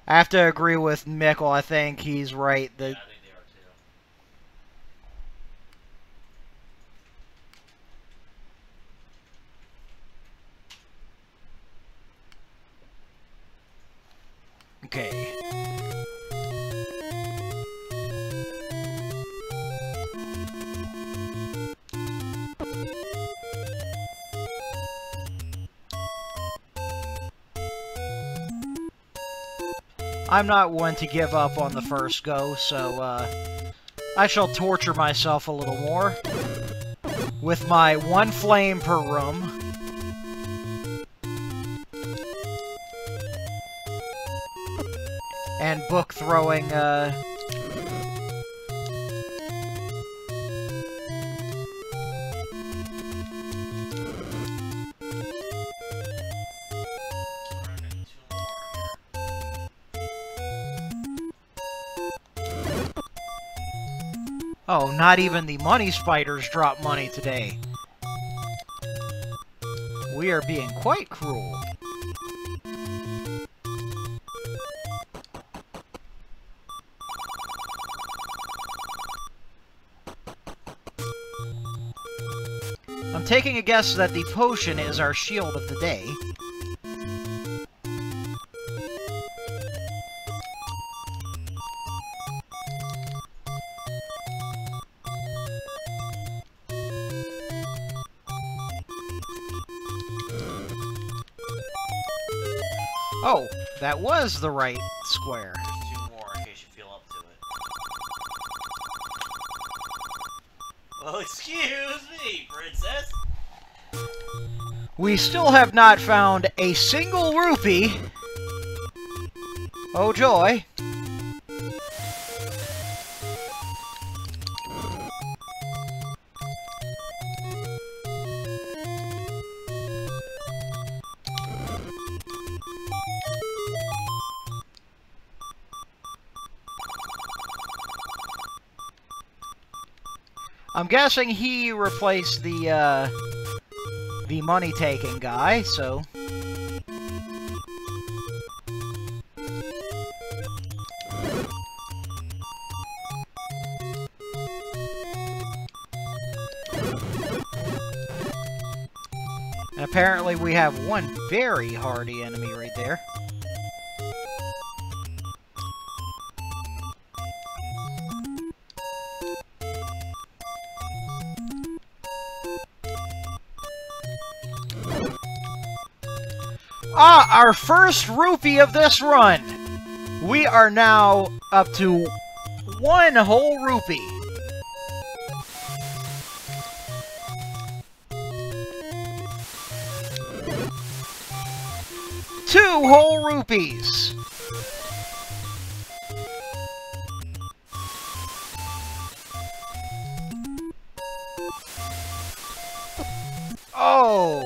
I have to agree with Mikkel. I think he's right. Yeah, I think they are too. Okay. I'm not one to give up on the first go, so I shall torture myself a little more with my 1 flame per room. And book throwing, Oh, not even the money spiders drop money today. We are being quite cruel. I'm taking a guess that the potion is our shield of the day. Oh, that was the right square. There's 2 more in case you feel up to it. Well, excuse me, princess. We still have not found a single rupee. Oh joy. I'm guessing he replaced the money-taking guy, so... And apparently we have one very hardy enemy right there. Ah, our first rupee of this run! We are now up to 1 whole rupee. Two whole rupees. Oh.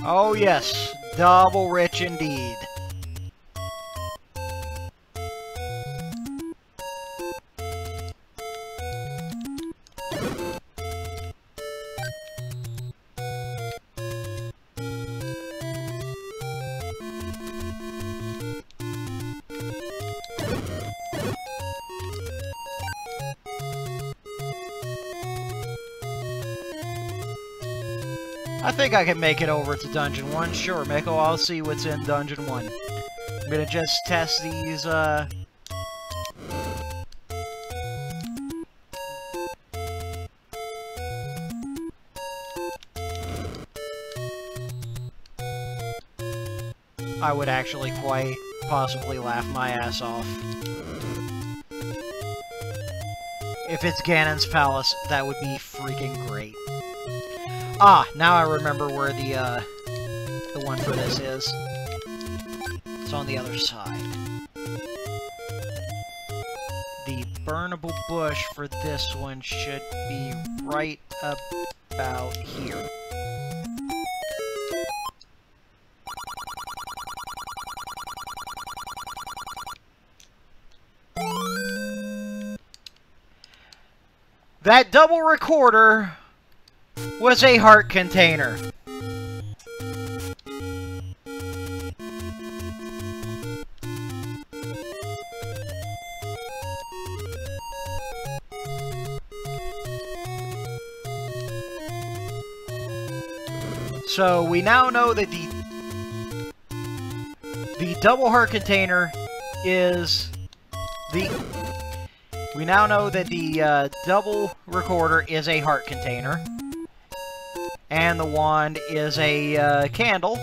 Oh yes, double rich indeed. I think I can make it over to Dungeon 1. Sure, Miko, I'll see what's in Dungeon 1. I'm gonna just test these, I would actually quite possibly laugh my ass off. If it's Ganon's Palace, that would be freaking great. Ah, now I remember where the one for this is. It's on the other side. The burnable bush for this one should be right about here. That double recorder was a heart container. So we now know that the double heart container is the... We now know that the double recorder is a heart container. And the wand is a candle.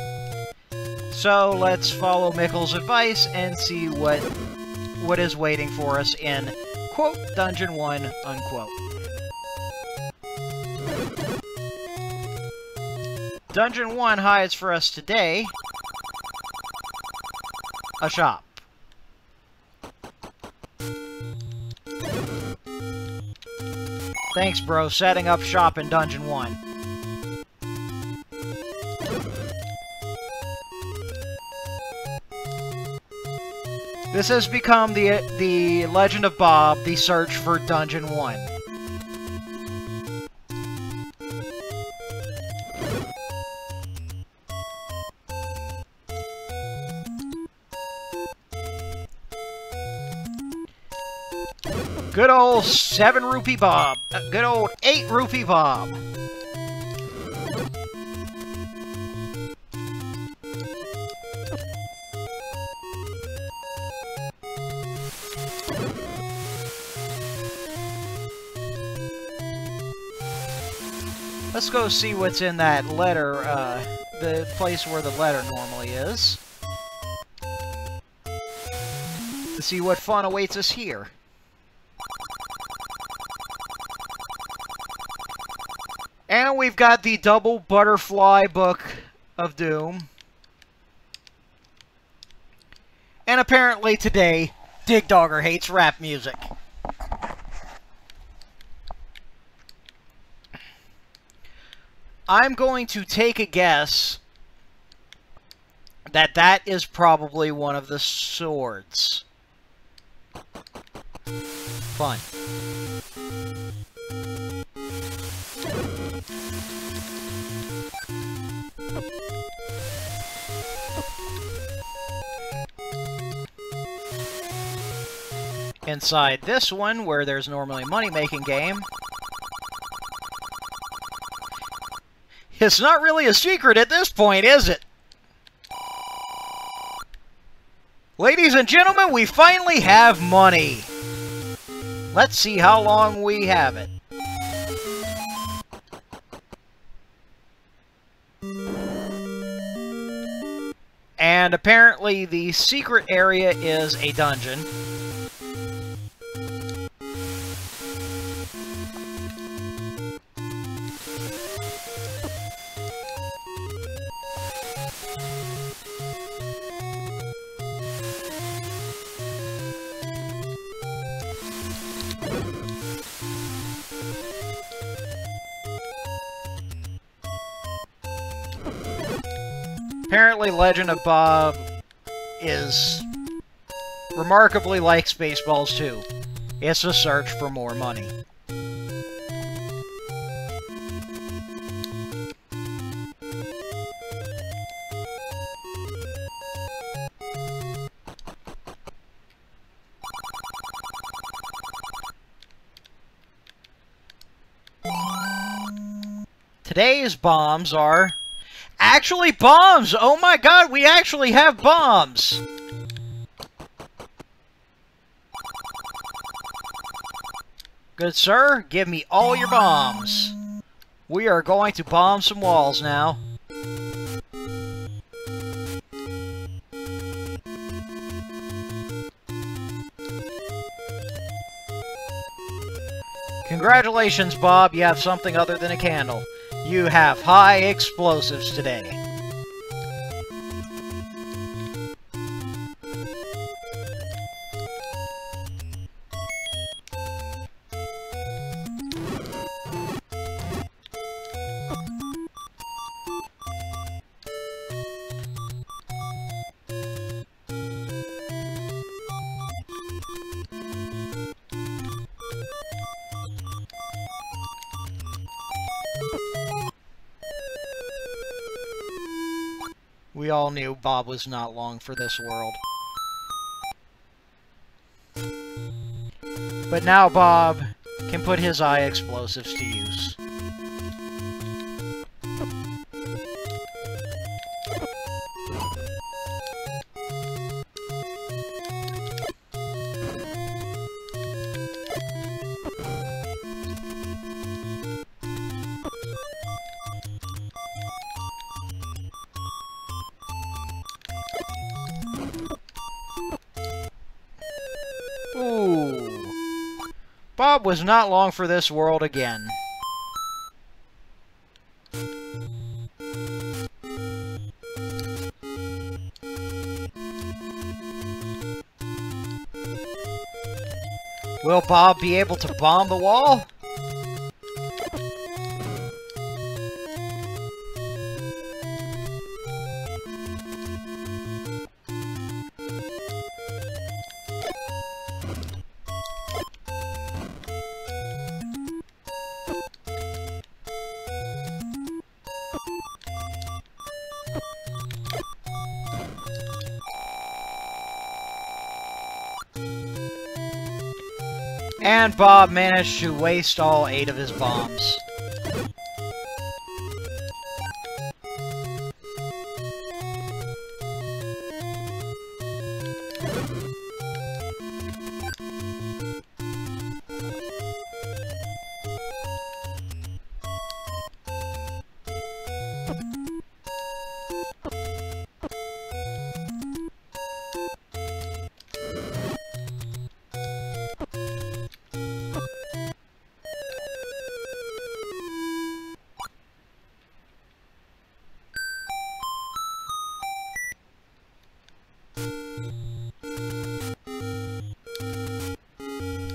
So let's follow Mikkel's advice and see what is waiting for us in, quote, Dungeon 1, unquote. Dungeon 1 hides for us today a shop. Thanks, bro. Setting up shop in Dungeon 1. This has become the Legend of Bob, the search for Dungeon 1. Good old 7 rupee Bob. Good old 8 rupee Bob. Let's go see what's in that letter, the place where the letter normally is. To see what fun awaits us here. And we've got the double butterfly book of doom. And apparently today, Dig Dogger hates rap music. I'm going to take a guess that that is probably one of the swords. Fun. inside this one, where there's normally a money-making game. It's not really a secret at this point, is it? Ladies and gentlemen, we finally have money. Let's see how long we have it. And apparently the secret area is a dungeon. Apparently, Legend of Bob is remarkably like Spaceballs 2. It's a search for more money. Today's bombs are... actually bombs! Oh my god, we actually have bombs! Good sir, give me all your bombs. We are going to bomb some walls now. Congratulations, Bob, you have something other than a candle. You have high explosives today. We all knew Bob was not long for this world. But now Bob can put his eye explosives to use. Ooh. Bob was not long for this world again. Will Bob be able to bomb the wall? And Bob managed to waste all 8 of his bombs.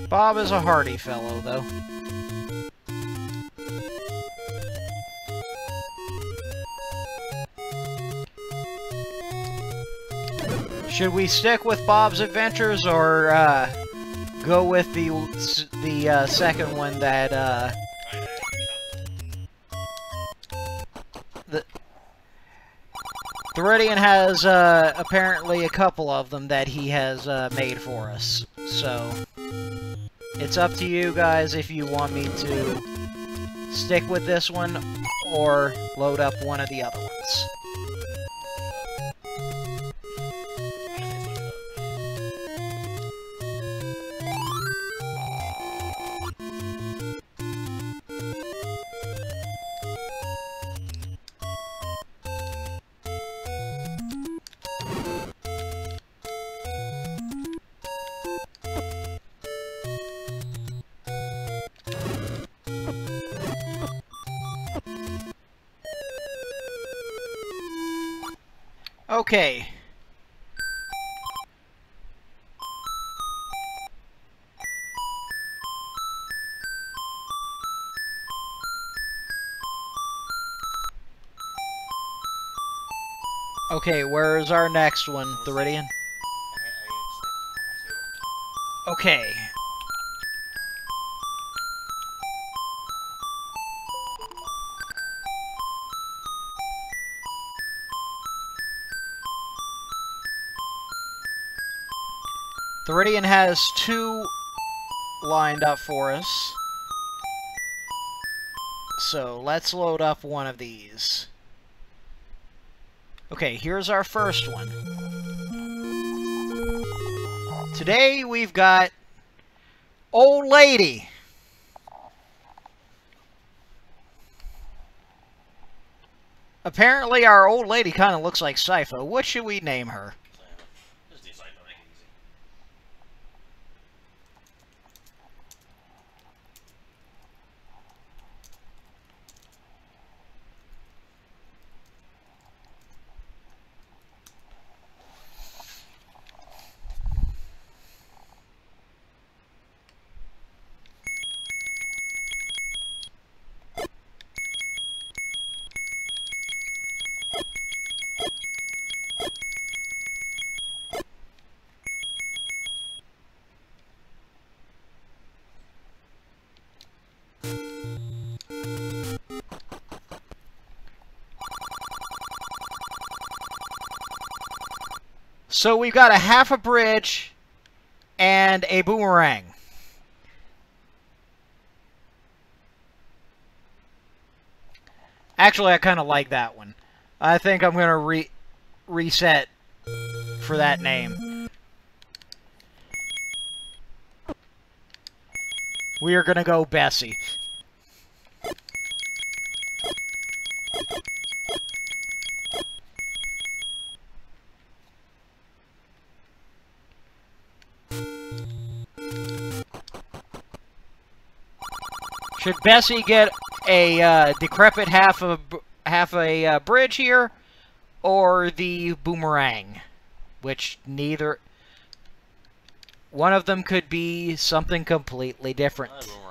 Bob is a hardy fellow, though. Should we stick with Bob's adventures, or go with the second one that the Theridian has apparently a couple of them that he has made for us, so... It's up to you guys if you want me to stick with this one or load up one of the other ones. Okay. Okay, where's our next one, Theridion? Okay. Theridion has 2 lined up for us. So let's load up one of these. Okay, here's our first one. Today we've got Old Lady. Apparently our old lady kind of looks like Sypho. What should we name her? Just do Sypho, make it easy. So we've got a half a bridge and a boomerang. Actually, I kind of like that one. I think I'm going to reset for that name. We are going to go Bessie. Should Bessie get a decrepit half a bridge here, or the boomerang? Which neither... One of them could be something completely different. Boomerang.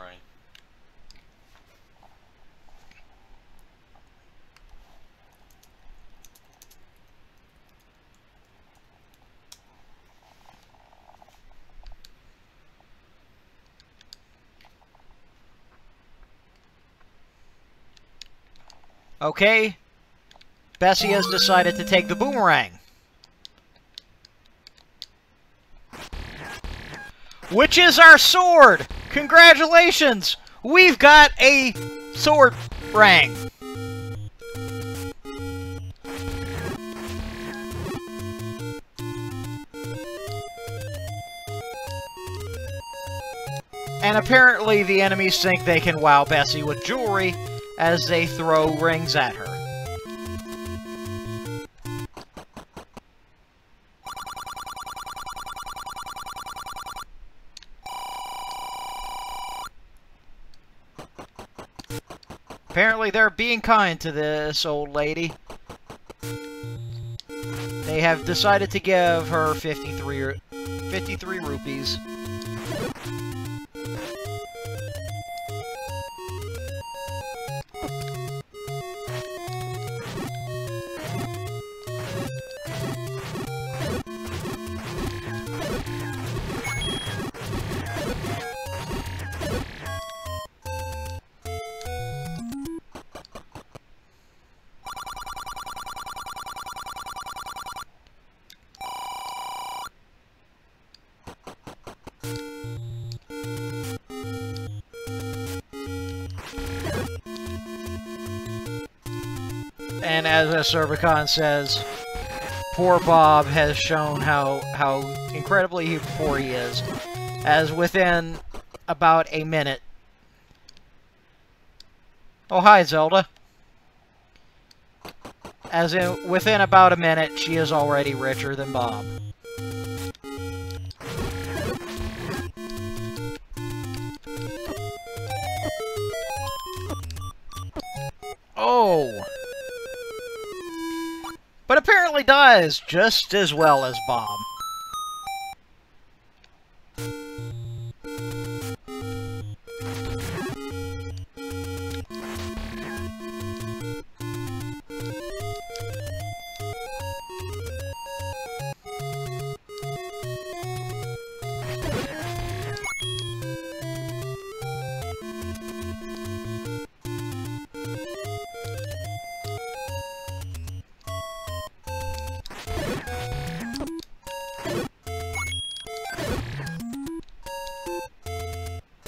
Okay. Bessie has decided to take the boomerang. Which is our sword! Congratulations! We've got a sword rang. And apparently the enemies think they can wow Bessie with jewelry as they throw rings at her. Apparently they're being kind to this old lady. They have decided to give her 53 rupees. And as a Cervicon says, poor Bob has shown how incredibly poor he is, as within about a minute... Oh, hi, Zelda. As in, within about a minute, she is already richer than Bob. Oh! But apparently does just as well as Bob.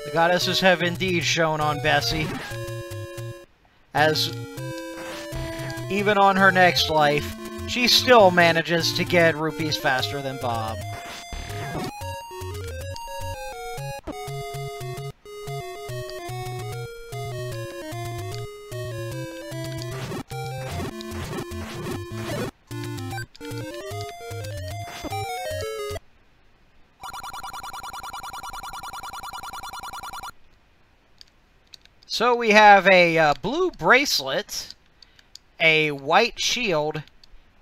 The goddesses have indeed shone on Bessie, as even on her next life, she still manages to get rupees faster than Bob. So we have a blue bracelet, a white shield,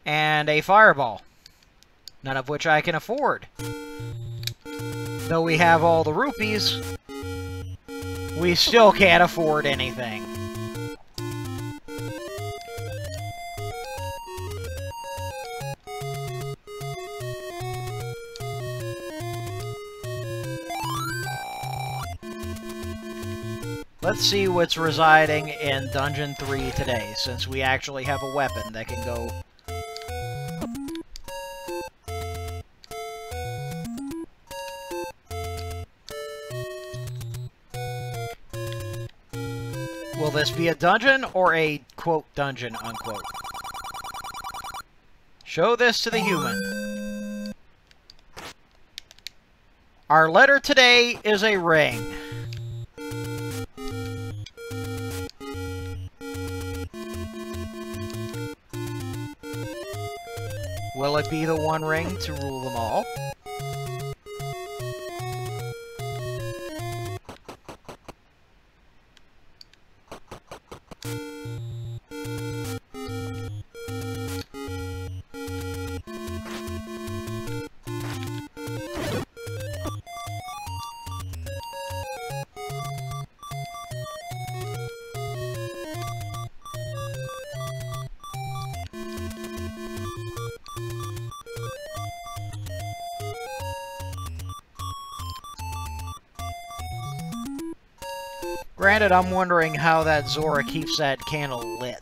and a fireball. None of which I can afford. Though we have all the rupees, we still can't afford anything. Let's see what's residing in Dungeon 3 today, since we actually have a weapon that can go... Will this be a dungeon or a, quote, dungeon, unquote? Show this to the human. Our letter today is a ring. Will it be the one ring to rule them all? Granted, I'm wondering how that Zora keeps that candle lit.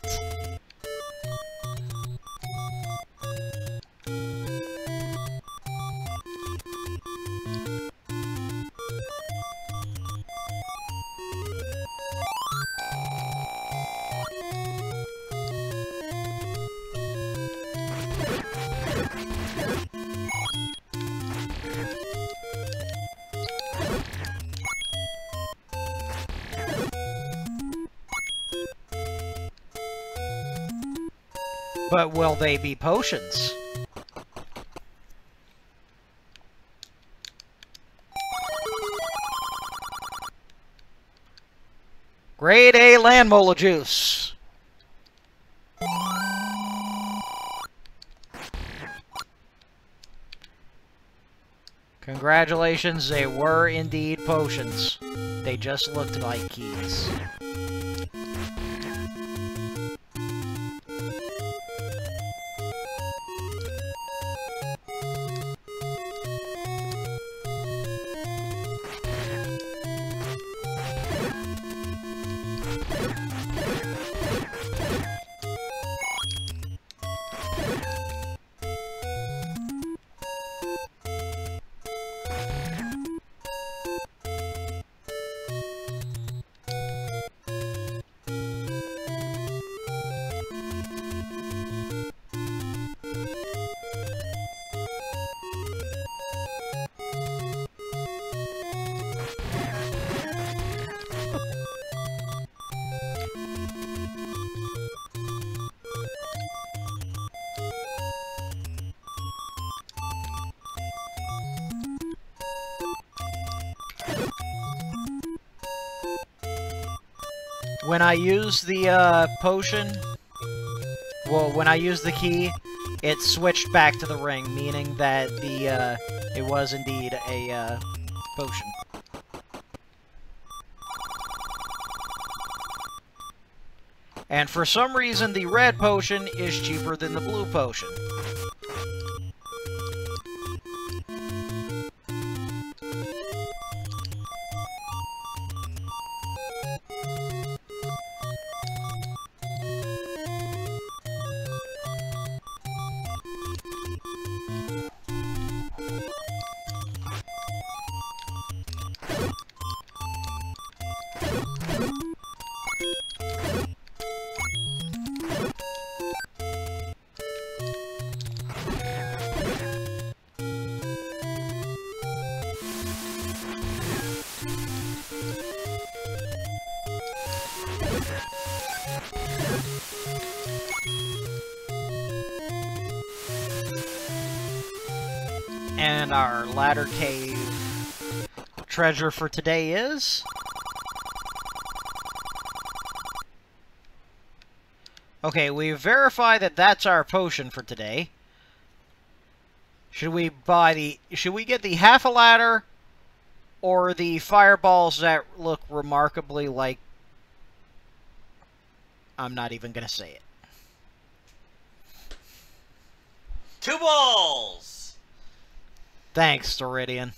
But will they be potions? Grade A land mola juice. Congratulations, they were indeed potions. They just looked like keys. when I use the potion, well, when I use the key, it switched back to the ring, meaning that the it was indeed a potion. And for some reason, the red potion is cheaper than the blue potion. And our ladder cave treasure for today is... Okay, we verify that that's our potion for today. Should we get the half a ladder or the fireballs that look remarkably like... I'm not even gonna say it. 2 balls! Thanks, Doridian.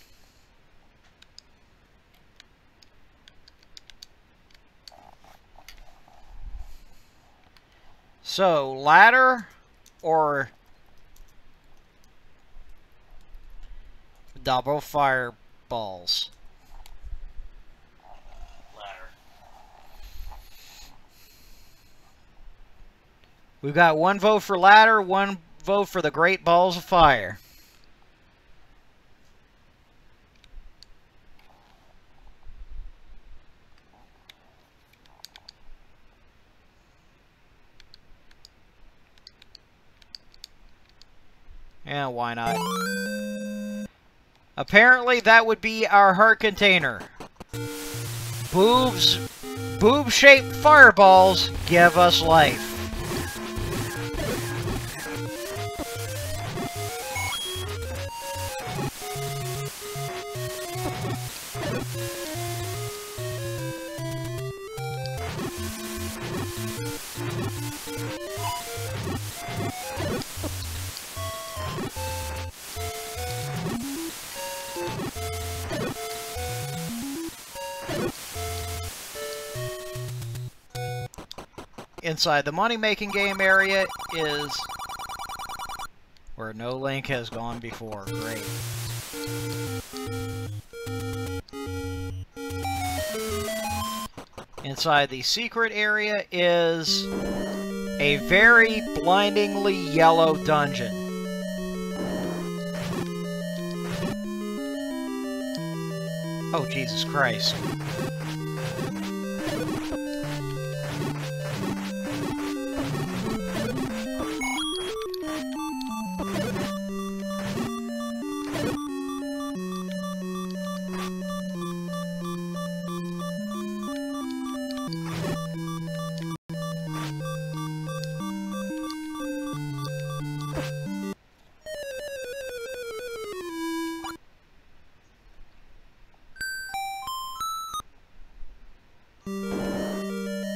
So, ladder or double fireballs? Ladder. We've got 1 vote for ladder, 1 vote for the Great Balls of Fire. Yeah, why not? Apparently that would be our heart container. Boob-shaped fireballs give us life. Inside the money-making game area is where no Link has gone before. Great. Inside the secret area is a very blindingly yellow dungeon. Oh, Jesus Christ.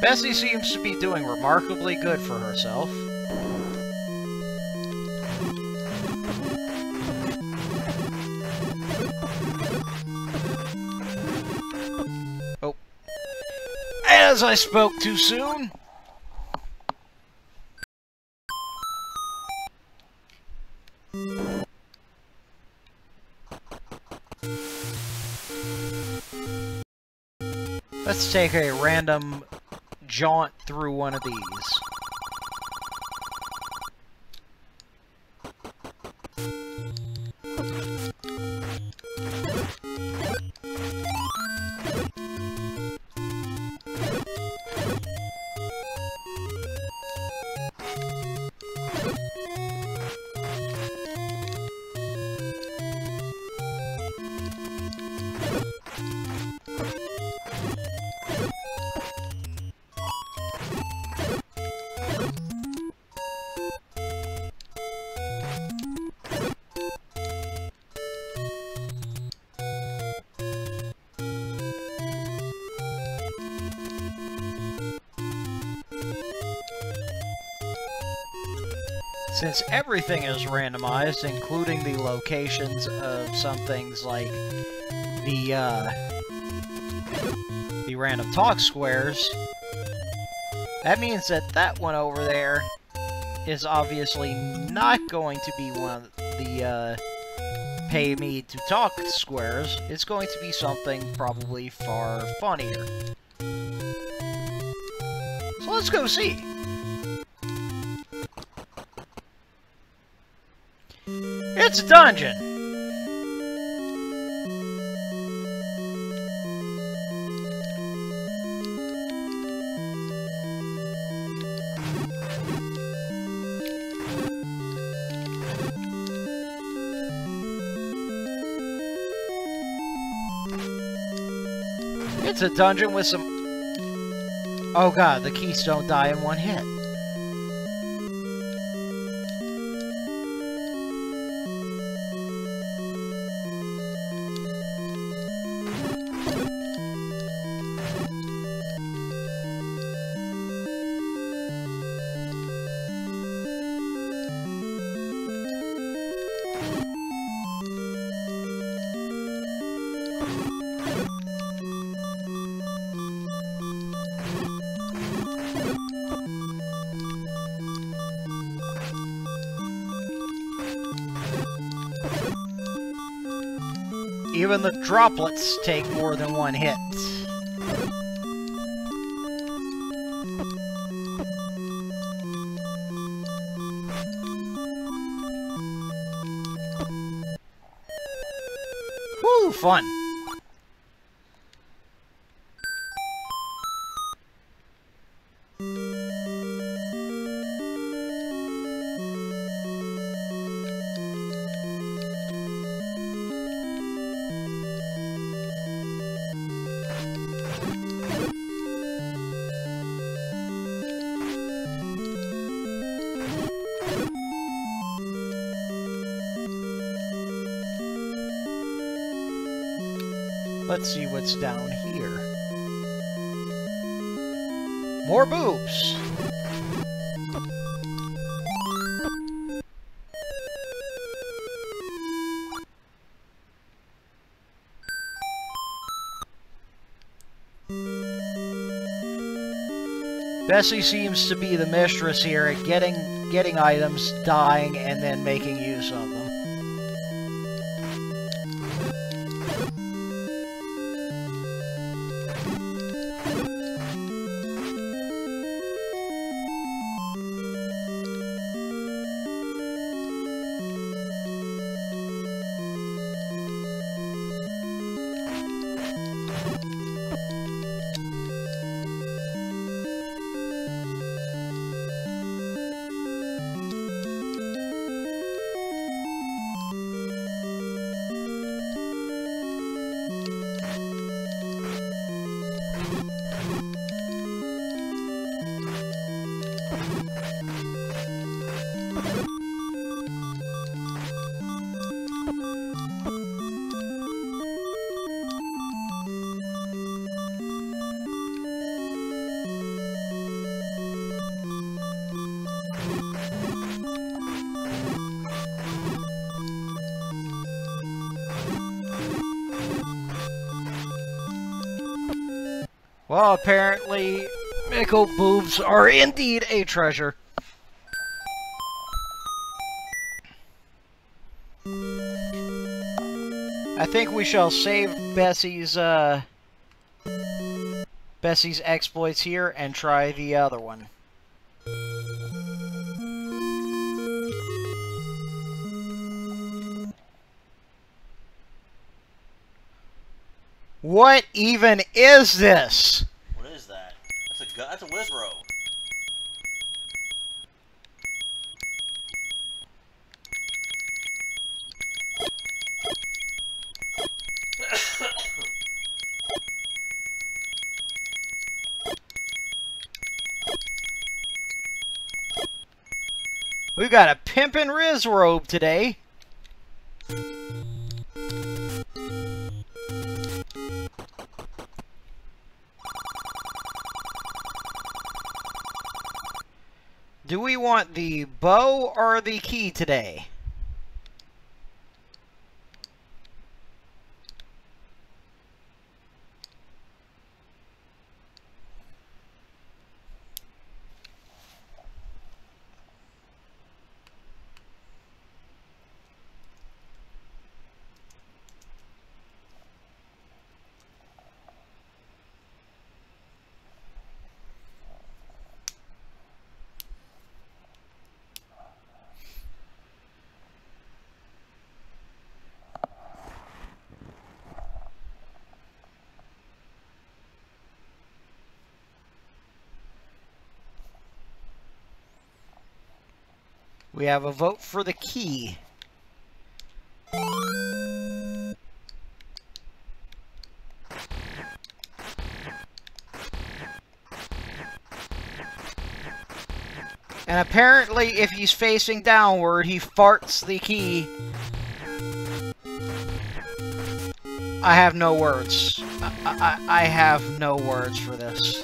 Bessie seems to be doing remarkably good for herself. Oh. As I spoke too soon. Let's take a random jaunt through one of these. Since everything is randomized, including the locations of some things like the random talk squares, that means that that one over there is obviously not going to be one of the pay me to talk squares. It's going to be something probably far funnier. So let's go see. It's a dungeon! It's a dungeon with some... Oh god, the keys don't die in one hit. Even the droplets take more than one hit. Woo, fun. Let's see what's down here. More boobs! Bessie seems to be the mistress here at getting items, dying, and then making use of them. Well, apparently, Mickle boobs are indeed a treasure. I think we shall save Bessie's exploits here and try the other one. What even is this? What is that? That's a Wizro. We got a pimpin' Riz robe today. Do we want the bow or the key today? We have a vote for the key. And apparently, if he's facing downward, he farts the key. I have no words. I have no words for this.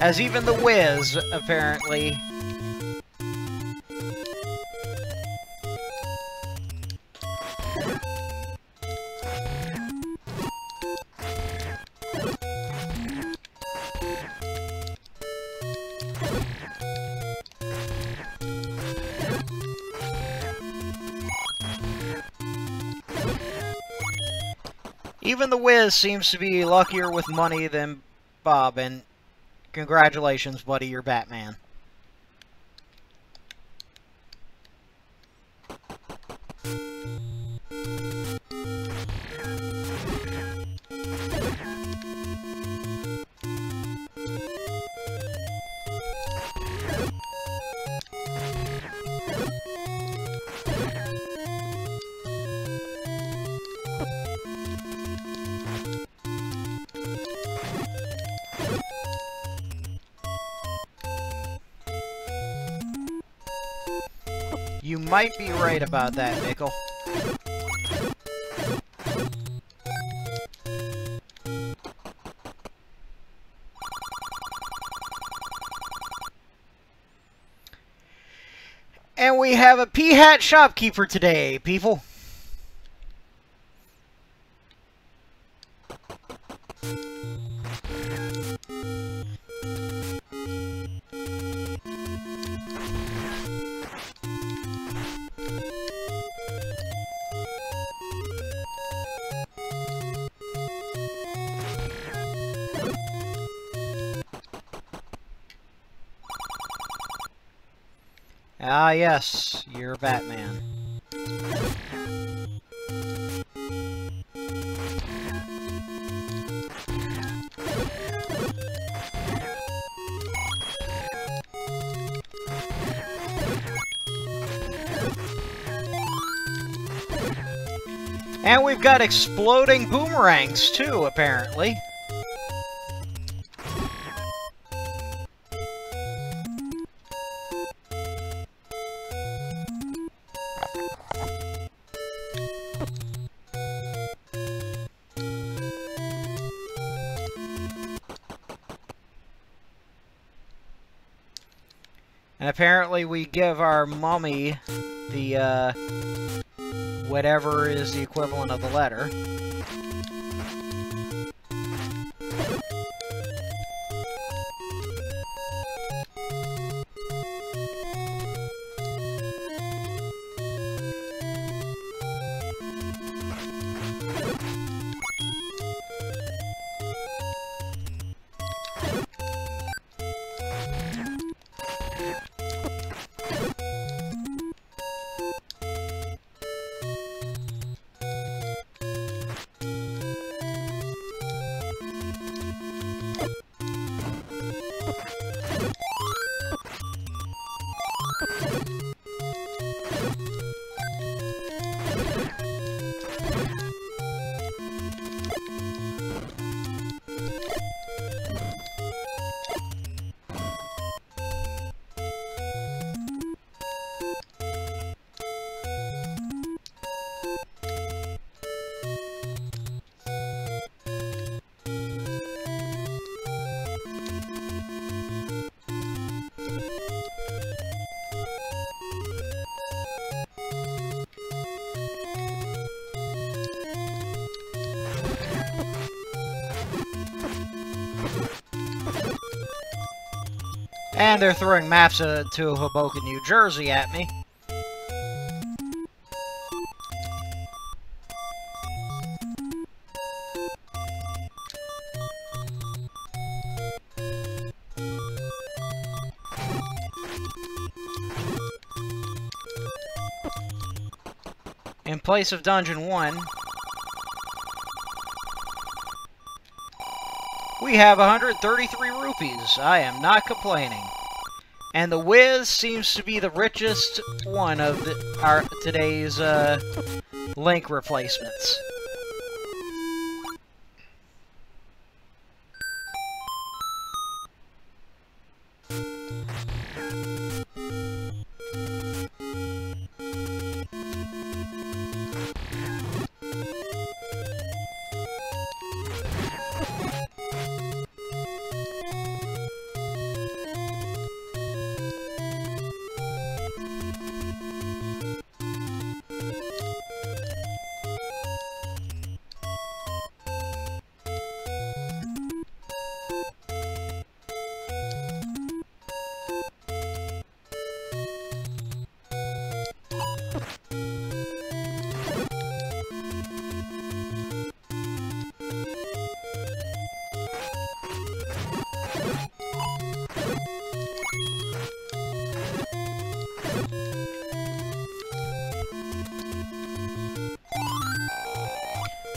As even the Wiz, apparently. Even the Wiz seems to be luckier with money than Bob, and congratulations, buddy, you're Batman. You might be right about that, Nickel. And we have a P-Hat shopkeeper today, people. Ah, yes, you're Batman. And we've got exploding boomerangs, too, apparently. And apparently we give our mummy the, whatever is the equivalent of the letter. And they're throwing maps to Hoboken, New Jersey at me. In place of Dungeon 1, we have 133 rupees. I am not complaining. And the Wiz seems to be the richest one of today's link replacements.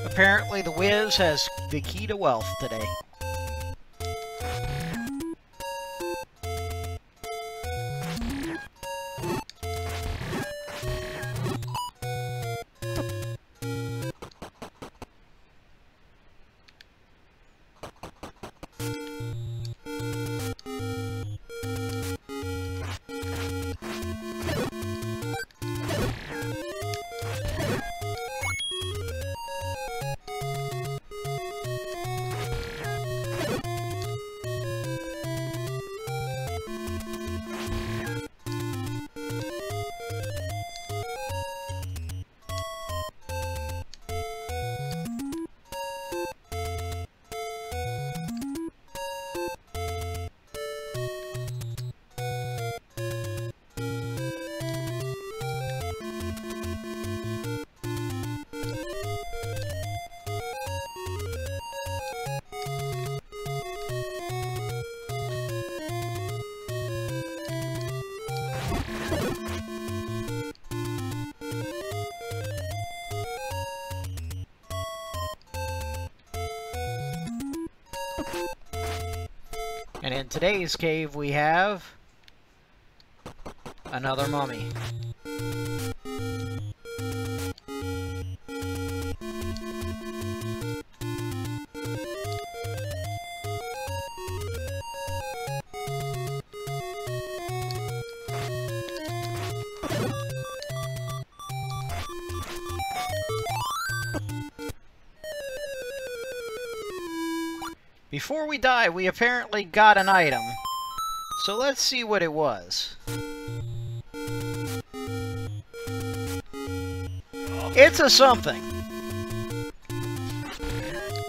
Apparently, the Wiz has the key to wealth today. And in today's cave we have another mummy. Before we die, we apparently got an item. So let's see what it was. It's a something.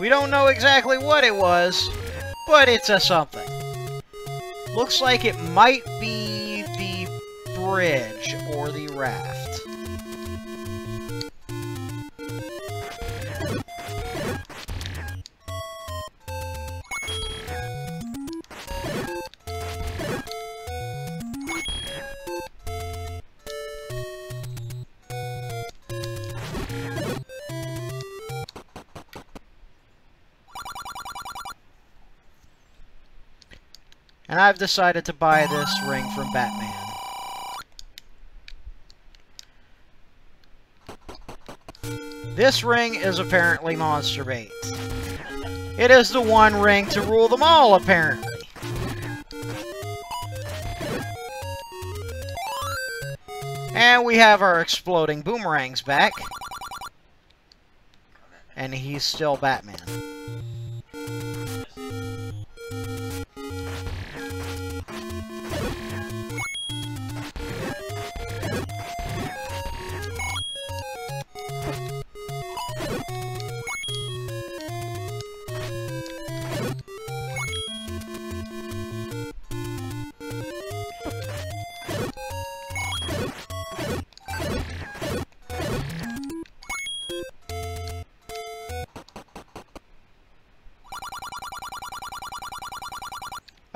We don't know exactly what it was, but it's a something. Looks like it might be the bridge or the raft. And I've decided to buy this ring from Batman. This ring is apparently monster bait. It is the one ring to rule them all, apparently. And we have our exploding boomerangs back. And he's still Batman.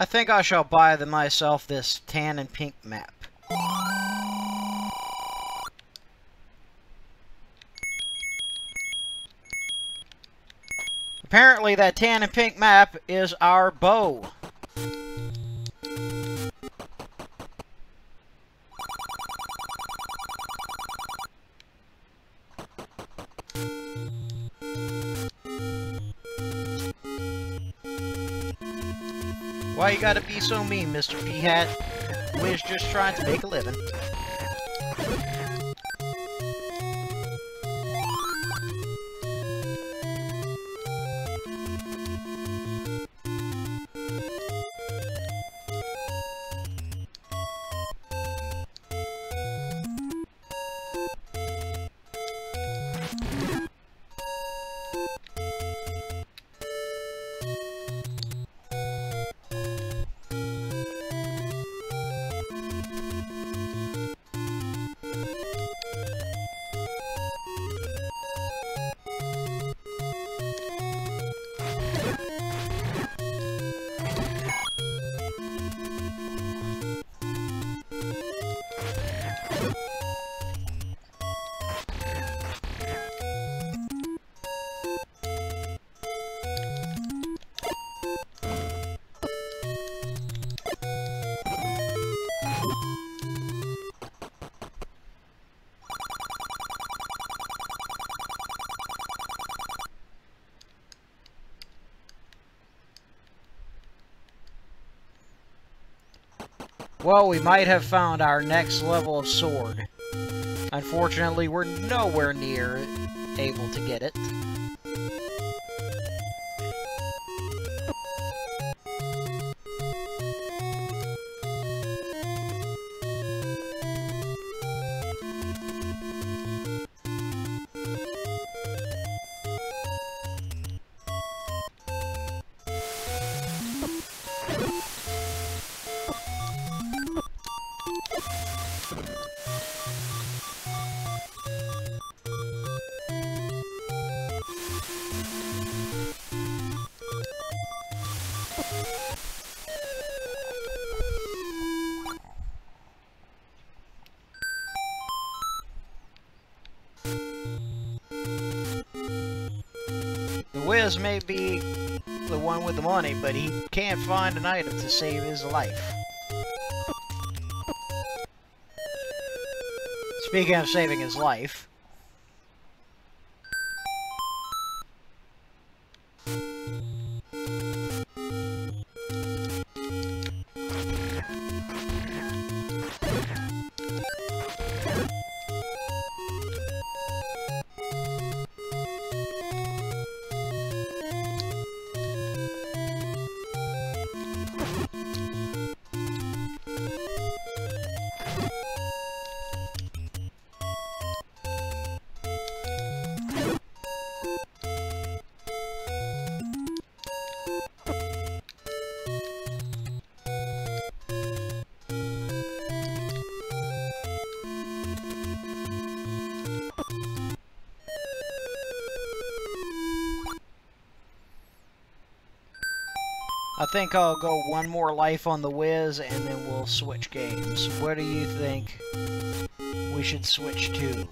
I think I shall buy myself this tan and pink map. Apparently that tan and pink map is our bow. Why you gotta be so mean, Mr. P-Hat? We're just trying to make a living. Well, we might have found our next level of sword. Unfortunately, we're nowhere near able to get it. Wiz may be the one with the money, but he can't find an item to save his life. Speaking of saving his life, I think I'll go one more life on the Wiz and then we'll switch games. What do you think we should switch to?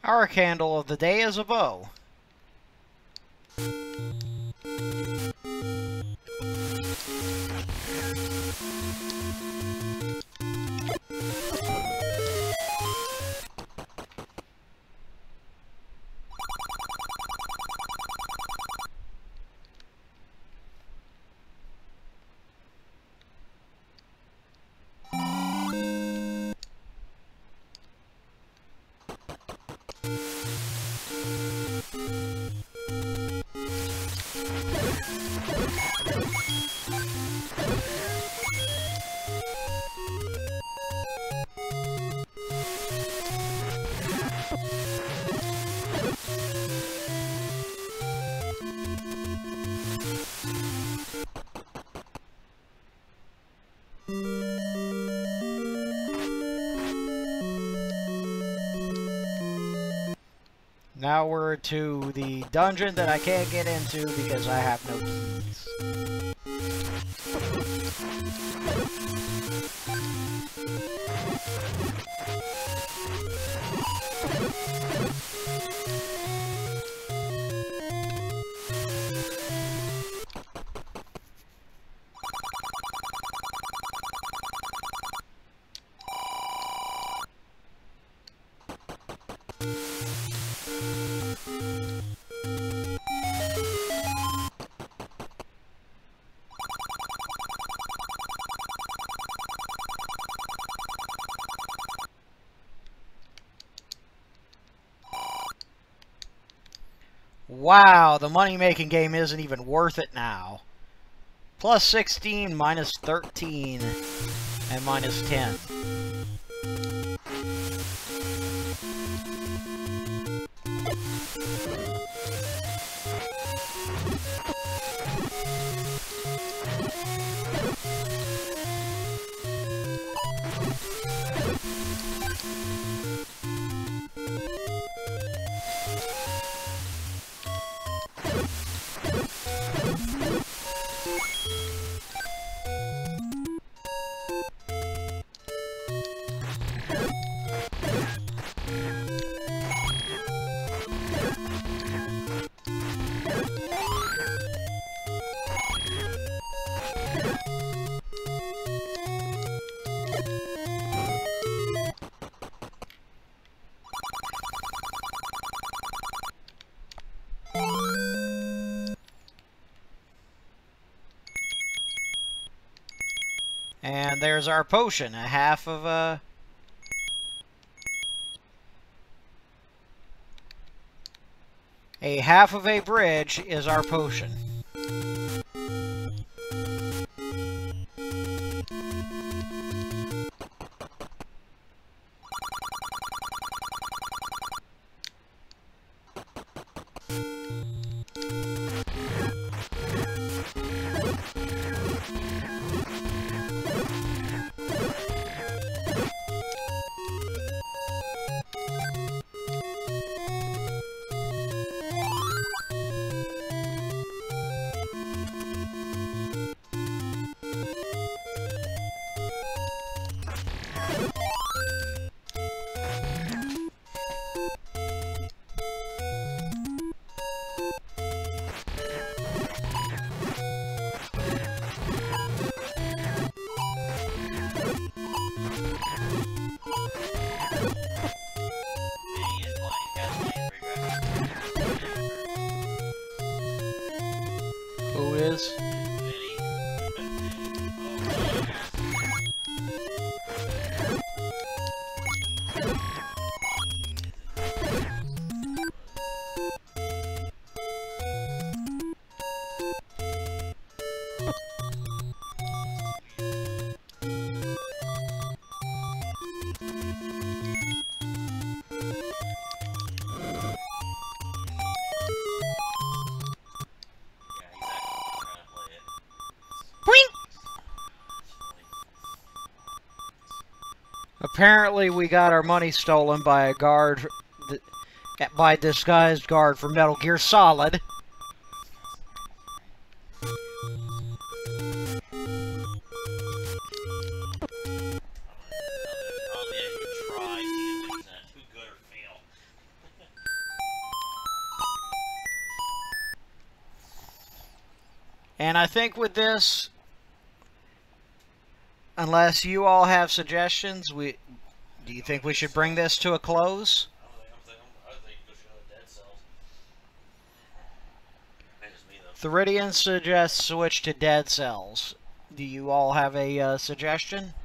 Our candle of the day is a bow. Now we're to the dungeon that I can't get into because I have no keys. Wow, the money-making game isn't even worth it now. Plus 16, minus 13, and minus 10. And there's our potion, a half of a bridge is our potion. Who is? Apparently we got our money stolen by a guard, by a disguised guard from Metal Gear Solid. And I think with this, unless you all have suggestions, do you think we should bring this to a close? I think we should go to Dead Cells. Maybe it's me though. Theridian suggests switch to Dead Cells. Do you all have a suggestion?